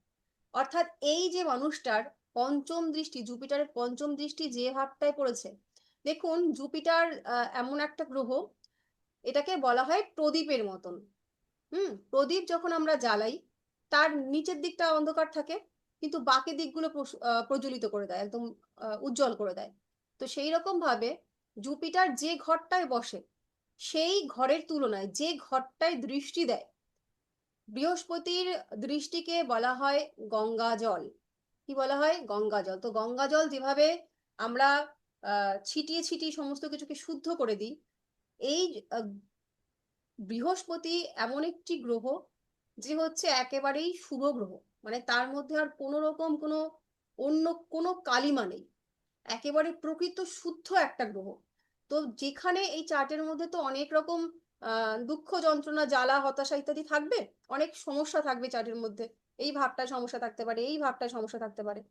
অর্থাৎ এই যে মানুষটার পঞ্চম দৃষ্টি, জুপিটারের পঞ্চম দৃষ্টি যে ভাবটায় পড়েছে, দেখুন জুপিটার এমন একটা গ্রহ, এটাকে বলা হয় প্রদীপের মতন। প্রদীপ যখন আমরা জ্বালাই, তার নিচের দিকটা অন্ধকার থাকে, কিন্তু বাকি দিকগুলো প্রজ্বলিত করে দেয়, একদম উজ্জ্বল করে দেয়। তো সেই রকম ভাবে জুপিটার যে ঘরটায় বসে, সেই ঘরের তুলনায় যে ঘরটায় দৃষ্টি দেয়, বৃহস্পতির দৃষ্টিকে বলা হয় গঙ্গা জল। কি বলা হয়? গঙ্গা জল। তো গঙ্গা জল যেভাবে আমরা ছিটিয়ে ছিটিয়ে সমস্ত কিছুকে শুদ্ধ করে দিই, এই বৃহস্পতি এমন একটি গ্রহ যে হচ্ছে একেবারেই শুভ গ্রহ। মানে তার মধ্যে আর কোনো রকম কোনো অন্য কোনো কালিমা নেই, একেবারে প্রকৃত শুদ্ধ একটা গ্রহ। তো যেখানে এই চার্টের মধ্যে তো অনেক রকম দুঃখ যন্ত্রণা জ্বালা হতাশা ইত্যাদি থাকবে, অনেক সমস্যা থাকবে চার্টের মধ্যে, এই ভাবটায় সমস্যা থাকতে পারে, এই ভাবটায় সমস্যা থাকতে পারে।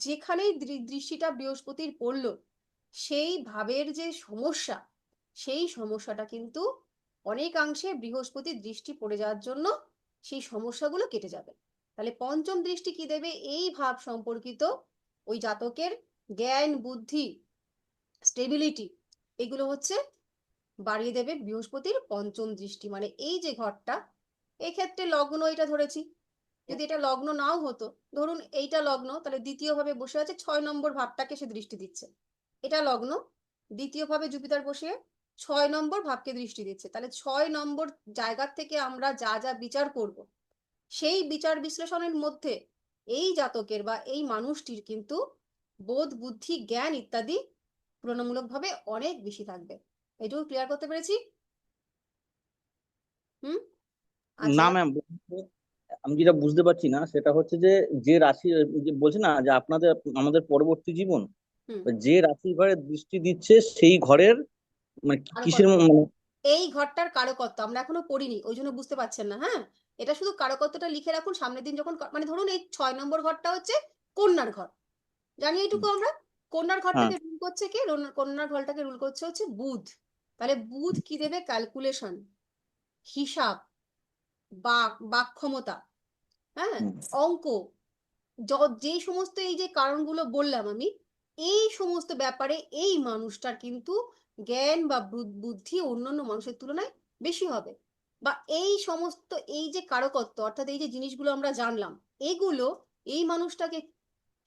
যেখানেই দৃষ্টিটা বৃহস্পতির পড়লো, সেই ভাবের যে সমস্যা, সেই সমস্যাটা কিন্তু অনেকাংশে বৃহস্পতির দৃষ্টি পড়ে যাওয়ার জন্য সেই সমস্যাগুলো কেটে যাবে। তাহলে পঞ্চম দৃষ্টি কি দেবে? এই ভাব সম্পর্কিত ওই জাতকের জ্ঞান, বুদ্ধি, স্টেবিলিটি, এগুলো হচ্ছে বাড়িয়ে দেবে বৃহস্পতির পঞ্চম দৃষ্টি। মানে এই যে ঘরটা, এক্ষেত্রে লগ্ন এটা ধরেছি, যদি এটা লগ্ন নাও হতো, ধরুন এইটা লগ্ন, তাহলে দ্বিতীয় ভাবে বসে আছে 6 নম্বর ভাবটাকে সে দৃষ্টি দিচ্ছে। এটা লগ্ন, দ্বিতীয় ভাবে জুপিটার বসে 6 নম্বর ভাবকে দৃষ্টি দিচ্ছে। তাহলে 6 নম্বর জায়গা থেকে আমরা যা যা বিচার করব, সেই বিচার বিশ্লেষণের মধ্যে এই জাতকের বা এই মানুষটির কিন্তু বোধ, বুদ্ধি, জ্ঞান ইত্যাদি তুলনামূলকভাবে অনেক বেশি থাকবে। এটুকু ক্লিয়ার করতে পেরেছি? হুম। না আচ্ছা, ম্যাম, আমি যেটা বুঝতে পারছি না সেটা হচ্ছে যে যে রাশি, যে বলছে না যে আপনাদের আমাদের পরবর্তী জীবন, হুম, যে রাশি ঘরে দৃষ্টি দিচ্ছে সেই ঘরের মানে কিসের কারকত্ব। মানে এই ঘরটার কারকত্ব আমরা এখনো পড়িনি, ওই জন্য বুঝতে পারছেন না। হ্যাঁ, এটা শুধু কারকত্বটা লিখে রাখুন, সামনের দিন যখন মানে ধরুন এই 6 নম্বর ঘরটা হচ্ছে কন্যার ঘর, জানি এইটুকু আমরা। কন্যার হ্যাঁ ঘরটাকে রুল করছে কে? কন্যার ঘরটাকে রুল করছে হচ্ছে বুধ। তাহলে বুধ কি দেবে? ক্যালকুলেশন, হিসাব, বাক ক্ষমতা, হ্যাঁ, হুম। অঙ্ক, যে সমস্ত এই যে কারণগুলো বললাম আমি, এই সমস্ত ব্যাপারে এই মানুষটার কিন্তু জ্ঞান বা বুদ্ধি অন্যান্য মানুষের তুলনায় বেশি হবে। বা এই সমস্ত এই যে কারকত্ব, অর্থাৎ এই যে জিনিসগুলো আমরা জানলাম, এগুলো এই মানুষটাকে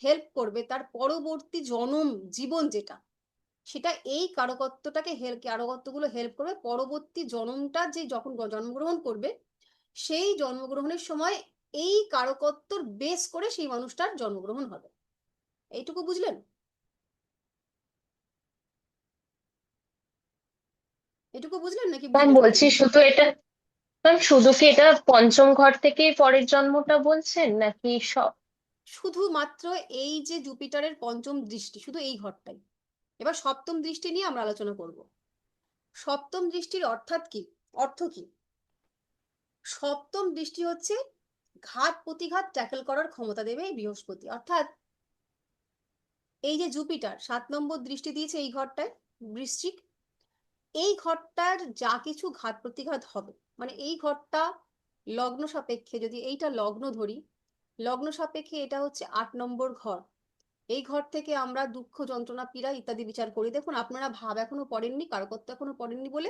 হেল্প করবে তার পরবর্তী জনম জীবন যেটা, সেটা এই কারকত্বগুলো হেল্প করবে পরবর্তী জনমটা, যে যখন জন্মগ্রহণ করবে সেই জন্মগ্রহণের সময় এই কারকত্বর বেস করে সেই মানুষটার জন্মগ্রহণ হবে। এইটুকু বুঝলেন? এটুকু বুঝলেন নাকি ম্যাম বুঝলেন? বলছি শুধু এটা, ম্যাম শুধু কি এটা পঞ্চম ঘর থেকেই পরের জন্মটা বলছেন নাকি সব? শুধুমাত্র এই যে জুপিটারের পঞ্চম দৃষ্টি, শুধু এই ঘরটাই। এবার সপ্তম দৃষ্টি নিয়ে আমরা আলোচনা করব। সপ্তম দৃষ্টির অর্থাৎ কি, অর্থ কি? সপ্তম দৃষ্টি হচ্ছে ঘাত প্রতিঘাত ট্যাকেল করার ক্ষমতা দেবে এই বৃহস্পতি। অর্থাৎ এই যে জুপিটার 7 নম্বর দৃষ্টি দিয়েছে এই ঘরটায়, বৃশ্চিক, এই ঘরটার যা কিছু ঘাত প্রতিঘাত হবে, মানে এই ঘরটা লগ্ন সাপেক্ষে, যদি এইটা লগ্ন ধরি, লগ্ন সাপেক্ষে এটা হচ্ছে 8 নম্বর ঘর। এই ঘর থেকে আমরা দুঃখ, যন্ত্রণা, পীড়া ইত্যাদি বিচার করি। দেখুন আপনারা ভাব এখনো পড়েননি, কারকত্ব এখনো পড়েননি বলে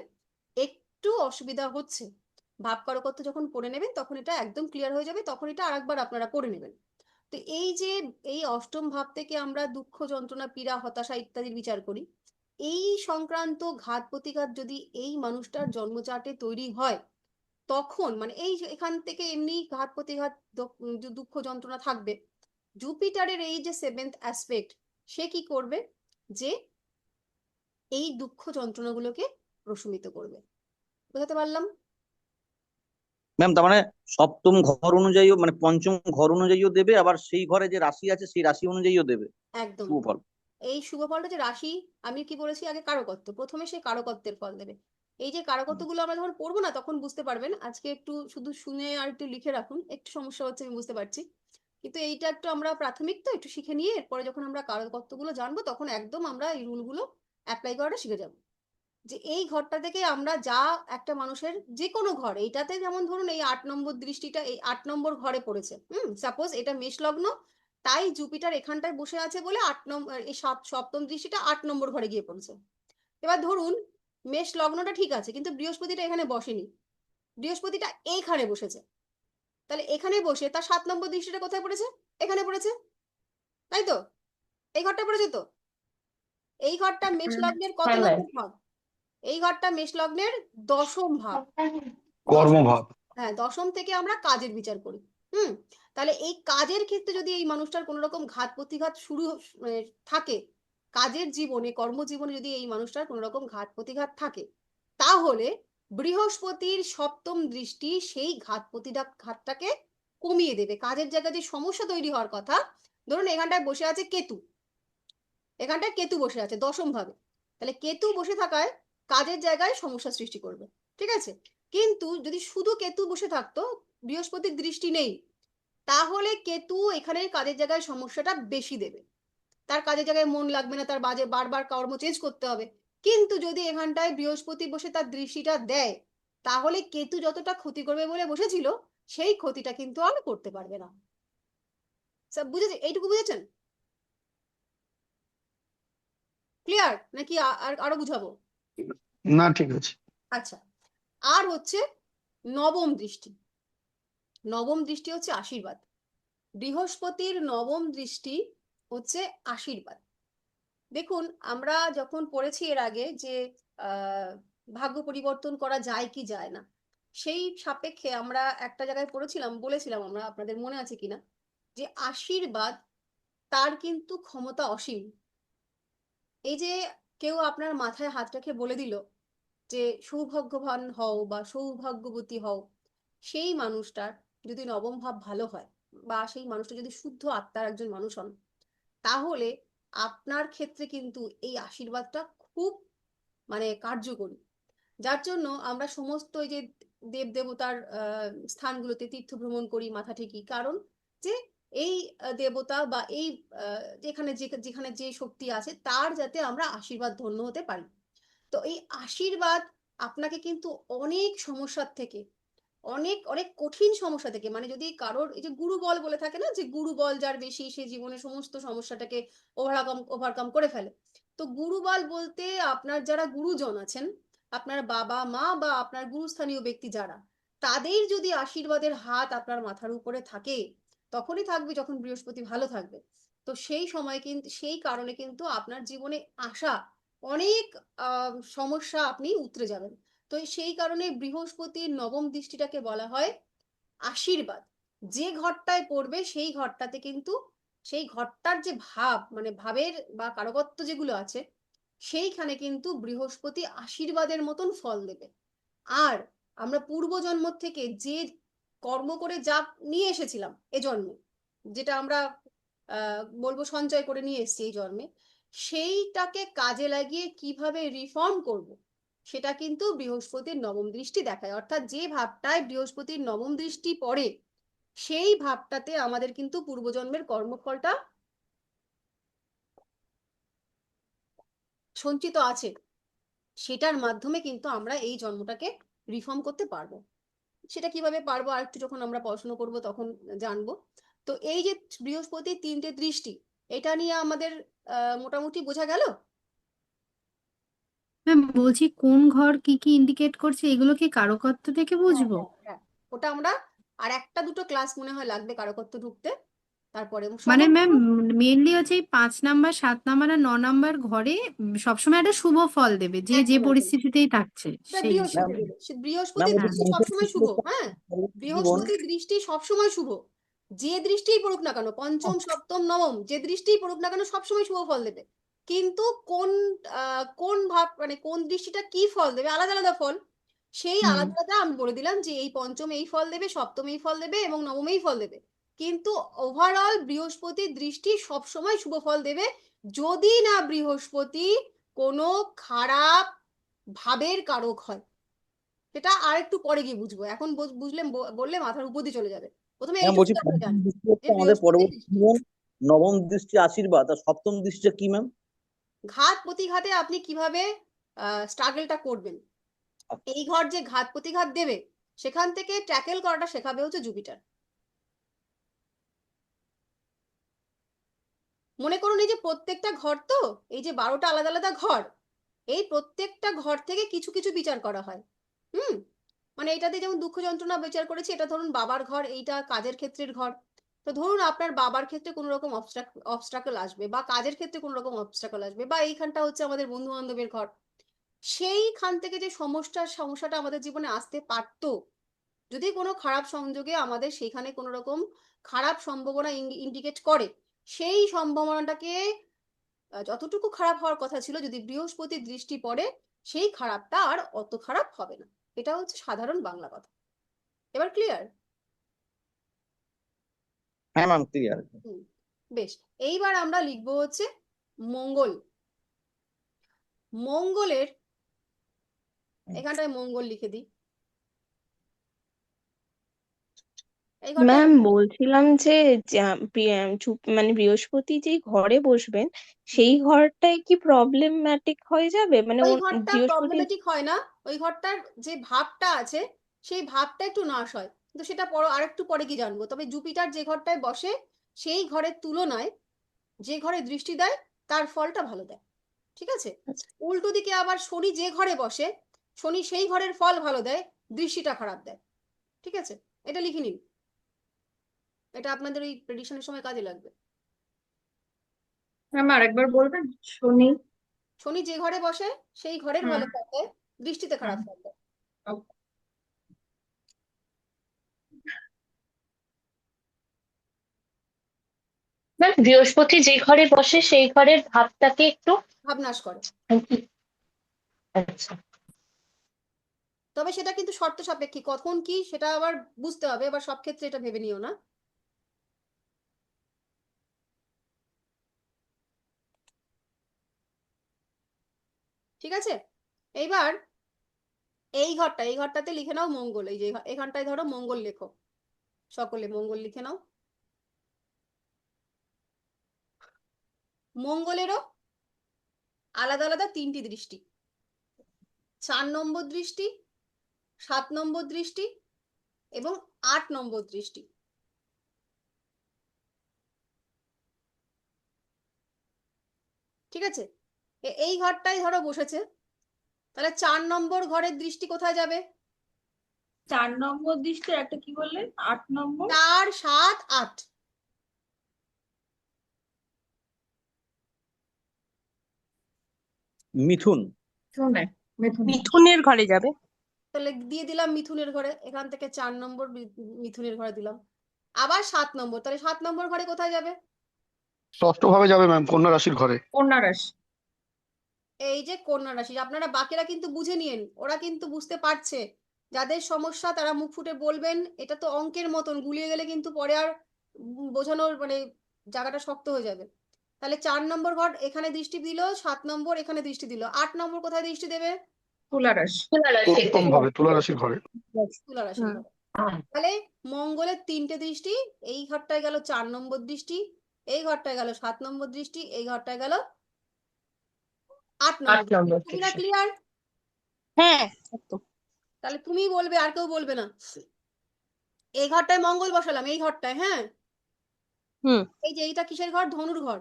একটু অসুবিধা হচ্ছে। ভাব কারকত্ব যখন পড়ে নেবেন তখন এটা একদম ক্লিয়ার হয়ে যাবে, তখন এটা আরেকবার আপনারা পড়ে নেবেন। তো এই যে এই অষ্টম ভাব থেকে আমরা দুঃখ, যন্ত্রণা, পীড়া, হতাশা ইত্যাদির বিচার করি, এই সংক্রান্ত ঘাত প্রতিঘাত যদি এই মানুষটার জন্মচার্টে তৈরি হয়, তখন মানে এই যে এখান থেকে এমনি ঘাত প্রতিঘাত, দুঃখ যন্ত্রণা থাকবে, জুপিটারের এই যে 7th অ্যাসপেক্ট, সে কি করবে? যে এই দুঃখ যন্ত্রণাগুলোকে প্রশমিত করবে। বুঝাতে পারলাম? ম্যাম, তার মানে সপ্তম ঘর অনুযায়ীও মানে পঞ্চম ঘর অনুযায়ীও দেবে, আবার সেই ঘরে যে রাশি আছে সেই রাশি অনুযায়ীও দেবে একদম। শুভ ফল। এই শুভ ফলটা যে রাশি, আমি কি বলেছি আগে? কারকত্ব, প্রথমে সে কারকত্বের ফল দেবে। এই যে কারকত্বগুলো আমরা যখন পড়বো না তখন বুঝতে পারবেন। আজকে একটু শুধু শুনে আর একটু লিখে রাখুন, একটু সমস্যা হচ্ছে আমি বুঝতে পারছি, কিন্তু এইটা একটু আমরা প্রাথমিক তো একটু শিখে নিয়ে এরপরে যখন আমরা কারকত্বগুলো জানবো তখন একদম আমরা এই রুলগুলো অ্যাপ্লাই করাটা শিখে যাবো। যে এই ঘরটা থেকে আমরা যা একটা মানুষের যে কোনো ঘর, এইটাতে যেমন ধরুন এই 8 নম্বর দৃষ্টিটা এই 8 নম্বর ঘরে পড়েছে, সাপোজ এটা মেষ লগ্ন, তাই জুপিটার এখানটায় বসে আছে বলে 8 নম্বর এই সপ্তম দৃষ্টিটা 8 নম্বর ঘরে গিয়ে পড়েছে। এবার ধরুন মেষ লগ্নটা ঠিক আছে কিন্তু বৃহস্পতিটা এখানে বসেনি, বৃহস্পতিটা এইখানে বসেছে, তাহলে এখানে বসে তার 7 নম্বর দৃষ্টিটা কোথায় পড়েছে? এখানে পড়েছে, তাই তো? এই ঘরটা পড়েছে তো। এই ঘরটা মেষ লগ্নের কত হ্যাঁ ম্যাম। নম্বর ভাব? এই ঘরটা মেষ লগ্নের 10ম ভাব। কর্মভাব। হ্যাঁ, 10ম থেকে আমরা কাজের বিচার করি। হুম। তাহলে এই কাজের ক্ষেত্রে যদি এই মানুষটার কোনো রকম ঘাত প্রতিঘাত শুরু থাকে, কাজের জীবনে, কর্মজীবনে যদি এই মানুষটার কোনো রকম ঘাত প্রতিঘাত থাকে, তাহলে বৃহস্পতির সপ্তম দৃষ্টি সেই ঘাতটাকে কমিয়ে দেবে। কাজের জায়গায় যে সমস্যা তৈরি হওয়ার কথা, ধরুন এখানটায় বসে আছে কেতু, এখানটায় কেতু বসে আছে 10ম ভাবে, তাহলে কেতু বসে থাকায় কাজের জায়গায় সমস্যা সৃষ্টি করবে, ঠিক আছে? কিন্তু যদি শুধু কেতু বসে থাকতো, বৃহস্পতির দৃষ্টি নেই, তাহলে কেতু এখানে কাজের জায়গায় সমস্যাটা বেশি দেবে, তার কাজের জায়গায় মন লাগবে না, তার বারবার কর্ম চেঞ্জ করতে হবে। কিন্তু যদি এখানটায় বৃহস্পতি বসে তার দৃষ্টিটা দেয়, তাহলে কেতু যতটা ক্ষতি করবে বলে বসেছিল সেই ক্ষতিটা কিন্তু আর করতে পারবে না। স্যার বুঝেছে, এইটুকু বুঝেছেন? ক্লিয়ার নাকি আর আরো বুঝাবো? না ঠিক আছে। আচ্ছা, আর হচ্ছে নবম দৃষ্টি। নবম দৃষ্টি হচ্ছে আশীর্বাদ। বৃহস্পতির নবম দৃষ্টি হচ্ছে আশীর্বাদ। দেখুন, আমরা যখন পড়েছি এর আগে যে ভাগ্য পরিবর্তন করা যায় কি যায় না, সেই সাপেক্ষে আমরা একটা জায়গায় পড়েছিলাম, বলেছিলাম আমরা, আপনাদের মনে আছে কিনা, যে আশীর্বাদ তার কিন্তু ক্ষমতা অসীম। এই যে কেউ আপনার মাথায় হাত রেখে বলে দিল যে সৌভাগ্যবান হও বা সৌভাগ্যবতী হও, সেই মানুষটার যদি নবম ভাব ভালো হয় বা সেই মানুষটা যদি শুদ্ধ আত্মার একজন মানুষ হন, তাহলে আপনার ক্ষেত্রে কিন্তু এই আশীর্বাদটা খুব মানে কার্যকরী। যার জন্য আমরা সমস্ত এই যে দেব দেবতার স্থানগুলোতে তীর্থ ভ্রমণ করি, মাথা ঠেকি, কারণ যে এই দেবতা বা এই যেখানে যে শক্তি আছে তার যাতে আমরা আশীর্বাদ ধন্য হতে পারি। তো এই আশীর্বাদ আপনাকে কিন্তু অনেক সমস্যার থেকে, অনেক অনেক কঠিন সমস্যা থেকে, মানে যদি কারোর এই যে গুরু বল বলে থাকে না, যে গুরু বল যার বেশি সে জীবনে সমস্ত সমস্যাটাকে ওভারকাম করে ফেলে। তো গুরু বল বলতে আপনার যারা গুরুজন আছেন, আপনার বাবা মা বা আপনার গুরুস্থানীয় ব্যক্তি যারা, তাদের যদি আশীর্বাদের হাত আপনার মাথার উপরে থাকে, তখনই থাকবে যখন বৃহস্পতি ভালো থাকবে। তো সেই সময় কিন্তু, সেই কারণে কিন্তু আপনার জীবনে আসা অনেক সমস্যা আপনি উতরে যাবেন। তো সেই কারণে বৃহস্পতির নবম দৃষ্টিটাকে বলা হয় আশীর্বাদ। যে ঘরটায় পড়বে সেই ঘরটাতে কিন্তু, সেই ঘরটার যে ভাব, মানে ভাবের বা কারকত্ব যেগুলো আছে, সেইখানে কিন্তু বৃহস্পতি আশীর্বাদের মতন ফল দেবে। আর আমরা পূর্বজন্ম থেকে যে কর্ম করে যা নিয়ে এসেছিলাম এ জন্মে, যেটা আমরা বলবো সঞ্চয় করে নিয়ে এসেছি এই জন্মে, সেইটাকে কাজে লাগিয়ে কিভাবে রিফর্ম করব, সেটা কিন্তু বৃহস্পতির নবম দৃষ্টি দেখায়। অর্থাৎ যে ভাবটায় বৃহস্পতির নবম দৃষ্টি পড়ে, সেই ভাবটাতে আমাদের কিন্তু পূর্বজন্মের কর্মফলটা সঞ্চিত আছে, সেটার মাধ্যমে কিন্তু আমরা এই জন্মটাকে রিফর্ম করতে পারবো। সেটা কিভাবে পারবো আর একটু যখন আমরা পড়াশোনা করব তখন জানবো। তো এই যে বৃহস্পতির তিনটে দৃষ্টি, এটা নিয়ে আমাদের মোটামুটি বোঝা গেল। ম্যাম বলছি কোন ঘর কি কি ইন্ডিকেট করছে এগুলো কি কারকত্ব থেকে হ্যাঁ বুঝবো? হ্যাঁ হ্যাঁ, ওটা আমরা আর একটা দুটো ক্লাস মনে হয় লাগবে কারকত্ব ঢুকতে, তারপরে মানে সমস্ত। ম্যাম মেনলি হচ্ছে এই 5 নাম্বার 7 নাম্বার আর 9 নাম্বার ঘরে সবসময় একটা শুভ ফল দেবে, যে যে একদম একদম, পরিস্থিতিতেই থাকছে এটা সেই বৃহস্পতি হিসেবে। দেবে, ম্যাম বৃহস্পতির ওই যে দৃষ্টি মানুষের সবসময় শুভ। হ্যাঁ, জীবন, বৃহস্পতির দৃষ্টি সবসময় শুভ। যে দৃষ্টিই পড়ুক না কেন, পঞ্চম সপ্তম নবম যে দৃষ্টিই পড়ুক না কেন, সবসময় শুভ ফল দেবে। কিন্তু কোন ভাব, মানে কোন দৃষ্টিটা কি ফল দেবে, আলাদা আলাদা ফল, সেই হুম। আলাদা আলাদা আমি বলে দিলাম যে এই পঞ্চম এই ফল দেবে, সপ্তম এই ফল দেবে এবং নবম এই ফল দেবে। কিন্তু ওভারঅল বৃহস্পতির দৃষ্টি সবসময় শুভ ফল দেবে, যদি না বৃহস্পতি কোনো খারাপ ভাবের কারক হয়। সেটা আর একটু পরে গিয়ে বুঝবো, এখন বুঝলে বললে মাথার উপর দিয়ে চলে যাবে। প্রথমে ম্যাম এইটুকু বলছি আমরা পঞ্চম জানি দৃষ্টি যে হচ্ছে আমাদের বৃহস্পতির পরবর্তী দৃষ্টি। জীবন, নবম দৃষ্টি আশীর্বাদ, আর সপ্তম দৃষ্টিটা কি ম্যাম? ঘাত প্রতিঘাতে আপনি কিভাবে স্ট্রাগলটা করবেন, এই ঘর যে ঘাত প্রতিঘাত দেবে, সেখান থেকে ট্যাকেল করাটা শেখাবে হচ্ছে জুপিটার। মনে করুন এই যে প্রত্যেকটা ঘর, তো এই যে 12টা আলাদা আলাদা ঘর, এই প্রত্যেকটা ঘর থেকে কিছু কিছু বিচার করা হয়। হুম, মানে এটাতে যেমন দুঃখ যন্ত্রণা বিচার করেছি, এটা ধরুন বাবার ঘর, এইটা কাজের ক্ষেত্রের ঘর। তো ধরুন আপনার বাবার ক্ষেত্রে কোনো রকম অবস্ট্রাকল আসবে, বা কাজের ক্ষেত্রে কোনো রকম অবস্ট্রাকল আসবে, বা এইখানটা হচ্ছে আমাদের বন্ধু বান্ধবের ঘর। সেইখান থেকে যে সমস্যাটা আমাদের জীবনে আসতে পারতো, যদি কোনো খারাপ সংযোগে আমাদের সেখানে কোনো রকম খারাপ সম্ভাবনা ইন্ডিকেট করে, সেই সম্ভাবনাটাকে যতটুকু খারাপ হওয়ার কথা ছিল, যদি বৃহস্পতির দৃষ্টি পড়ে, সেই খারাপটা আর অত খারাপ হবে না। এটা হচ্ছে সাধারণ বাংলা কথা। এবার ক্লিয়ার? হ্যাঁ ম্যাম ক্লিয়ার। বেশ, এইবার আমরা লিখবো হচ্ছে মঙ্গল। মঙ্গলের এখানটায় মঙ্গল লিখে দিই। এই ঘরটা ম্যাম বলছিলাম যে মানে বৃহস্পতি যেই ঘরে বসবেন সেই ঘরটায় কি প্রবলেম্যাটিক হয়ে যাবে, মানে ওই ঘরটা বৃহস্পতি? প্রবলেমেটিক হয় না, ওই ঘরটার যে ভাবটা আছে সেই ভাবটা একটু নাশ হয়, কিন্তু সেটা আরেকটু পরে কি জানবো। তবে জুপিটার যে ঘরটায় বসে সেই ঘরের তুলনায় যে ঘরে দৃষ্টি দেয় তার ফলটা ভালো দেয়। ঠিক আছে? উল্টো দিকে আবার শনি যে ঘরে বসে, শনি সেই ঘরের ফল ভালো দেয়, দৃষ্টিটা খারাপ দেয়। ঠিক আছে? এটা লিখে নিন, এটা আপনাদের ওই প্রেডিকশনের সময় কাজে লাগবে। ম্যাম আরেকবার বলবেন? শনি। শনি যে ঘরে বসে সেই ঘরের ভালো হুম ফল দেয়, দৃষ্টিতে খারাপ হুম ফল দেয়। ওকে। ম্যাম বৃহস্পতি যে ঘরে বসে সেই ঘরের ভাবটাকে একটু ভাবনাশ করে। আচ্ছা তবে সেটা কিন্তু শর্ত সাপেক্ষে, কখন কি সেটা আবার বুঝতে হবে, এবার সব ক্ষেত্রে এটা ভেবে নিও না। ঠিক আছে? এইবার এই ঘরটাতে লিখে নাও মঙ্গল। এই যে এখানটায় ধরো মঙ্গল লেখো, সকলে মঙ্গল লিখে নাও। মঙ্গলেরও আলাদা আলাদা 3টি দৃষ্টি, 4 নম্বর দৃষ্টি, 7 নম্বর দৃষ্টি এবং 8 নম্বর দৃষ্টি। ঠিক আছে? এই ঘরটাই ধরো বসেছে, তাহলে 4 নম্বর ঘরের দৃষ্টি কোথায় যাবে? 4 নম্বর দৃষ্টির একটা কি বললেন? 8 নম্বর? 4, 7, 8। মিথুন। শুনে মিথুন। মিথুনের ঘরে যাবে। তাহলে দিয়ে দিলাম মিথুনের ঘরে, এখান থেকে 4 নম্বর মিথুনের ঘরে দিলাম। আবার 7 নম্বর, তাহলে 7 নম্বর ঘরে কোথায় যাবে? ষষ্ঠ ভাবে যাবে ম্যাম, কন্যা রাশির ঘরে। কন্যা রাশি। এই যে কন্যা রাশি। আপনারা বাকিরা কিন্তু বুঝে নিয়েন, ওরা কিন্তু বুঝতে পারছে। যাদের সমস্যা তারা মুখ ফুটে বলবেন, এটা তো অঙ্কের মতন, গুলিয়ে গেলে কিন্তু পরে আর বোঝানোর মানে জায়গাটা শক্ত হয়ে যাবে। তাহলে 4 নম্বর ঘর এখানে দৃষ্টি দিল, 7 নম্বর এখানে দৃষ্টি দিল, 8 নম্বর কোথায় দৃষ্টি দেবে? তুলা রাশি। উত্তম ভাবে তুলা রাশির ঘরে। তুলা রাশির ঘরে। তাহলে মঙ্গলের 3টে দৃষ্টি, এই ঘরটায় গেল 4 নম্বর দৃষ্টি, এই ঘরটায় গেল 7 নম্বর দৃষ্টি, এই ঘরটায় গেল 8 নম্বর দৃষ্টি। তুমি না ক্লিয়ার? হ্যাঁ একদম। তাহলে তুমি বলবে, আর কেউ বলবে না। এই ঘরটায় মঙ্গল বসালাম, এই ঘরটায়, হ্যাঁ। হুম এই যে এইটা কিসের ঘর? ধনুর ঘর।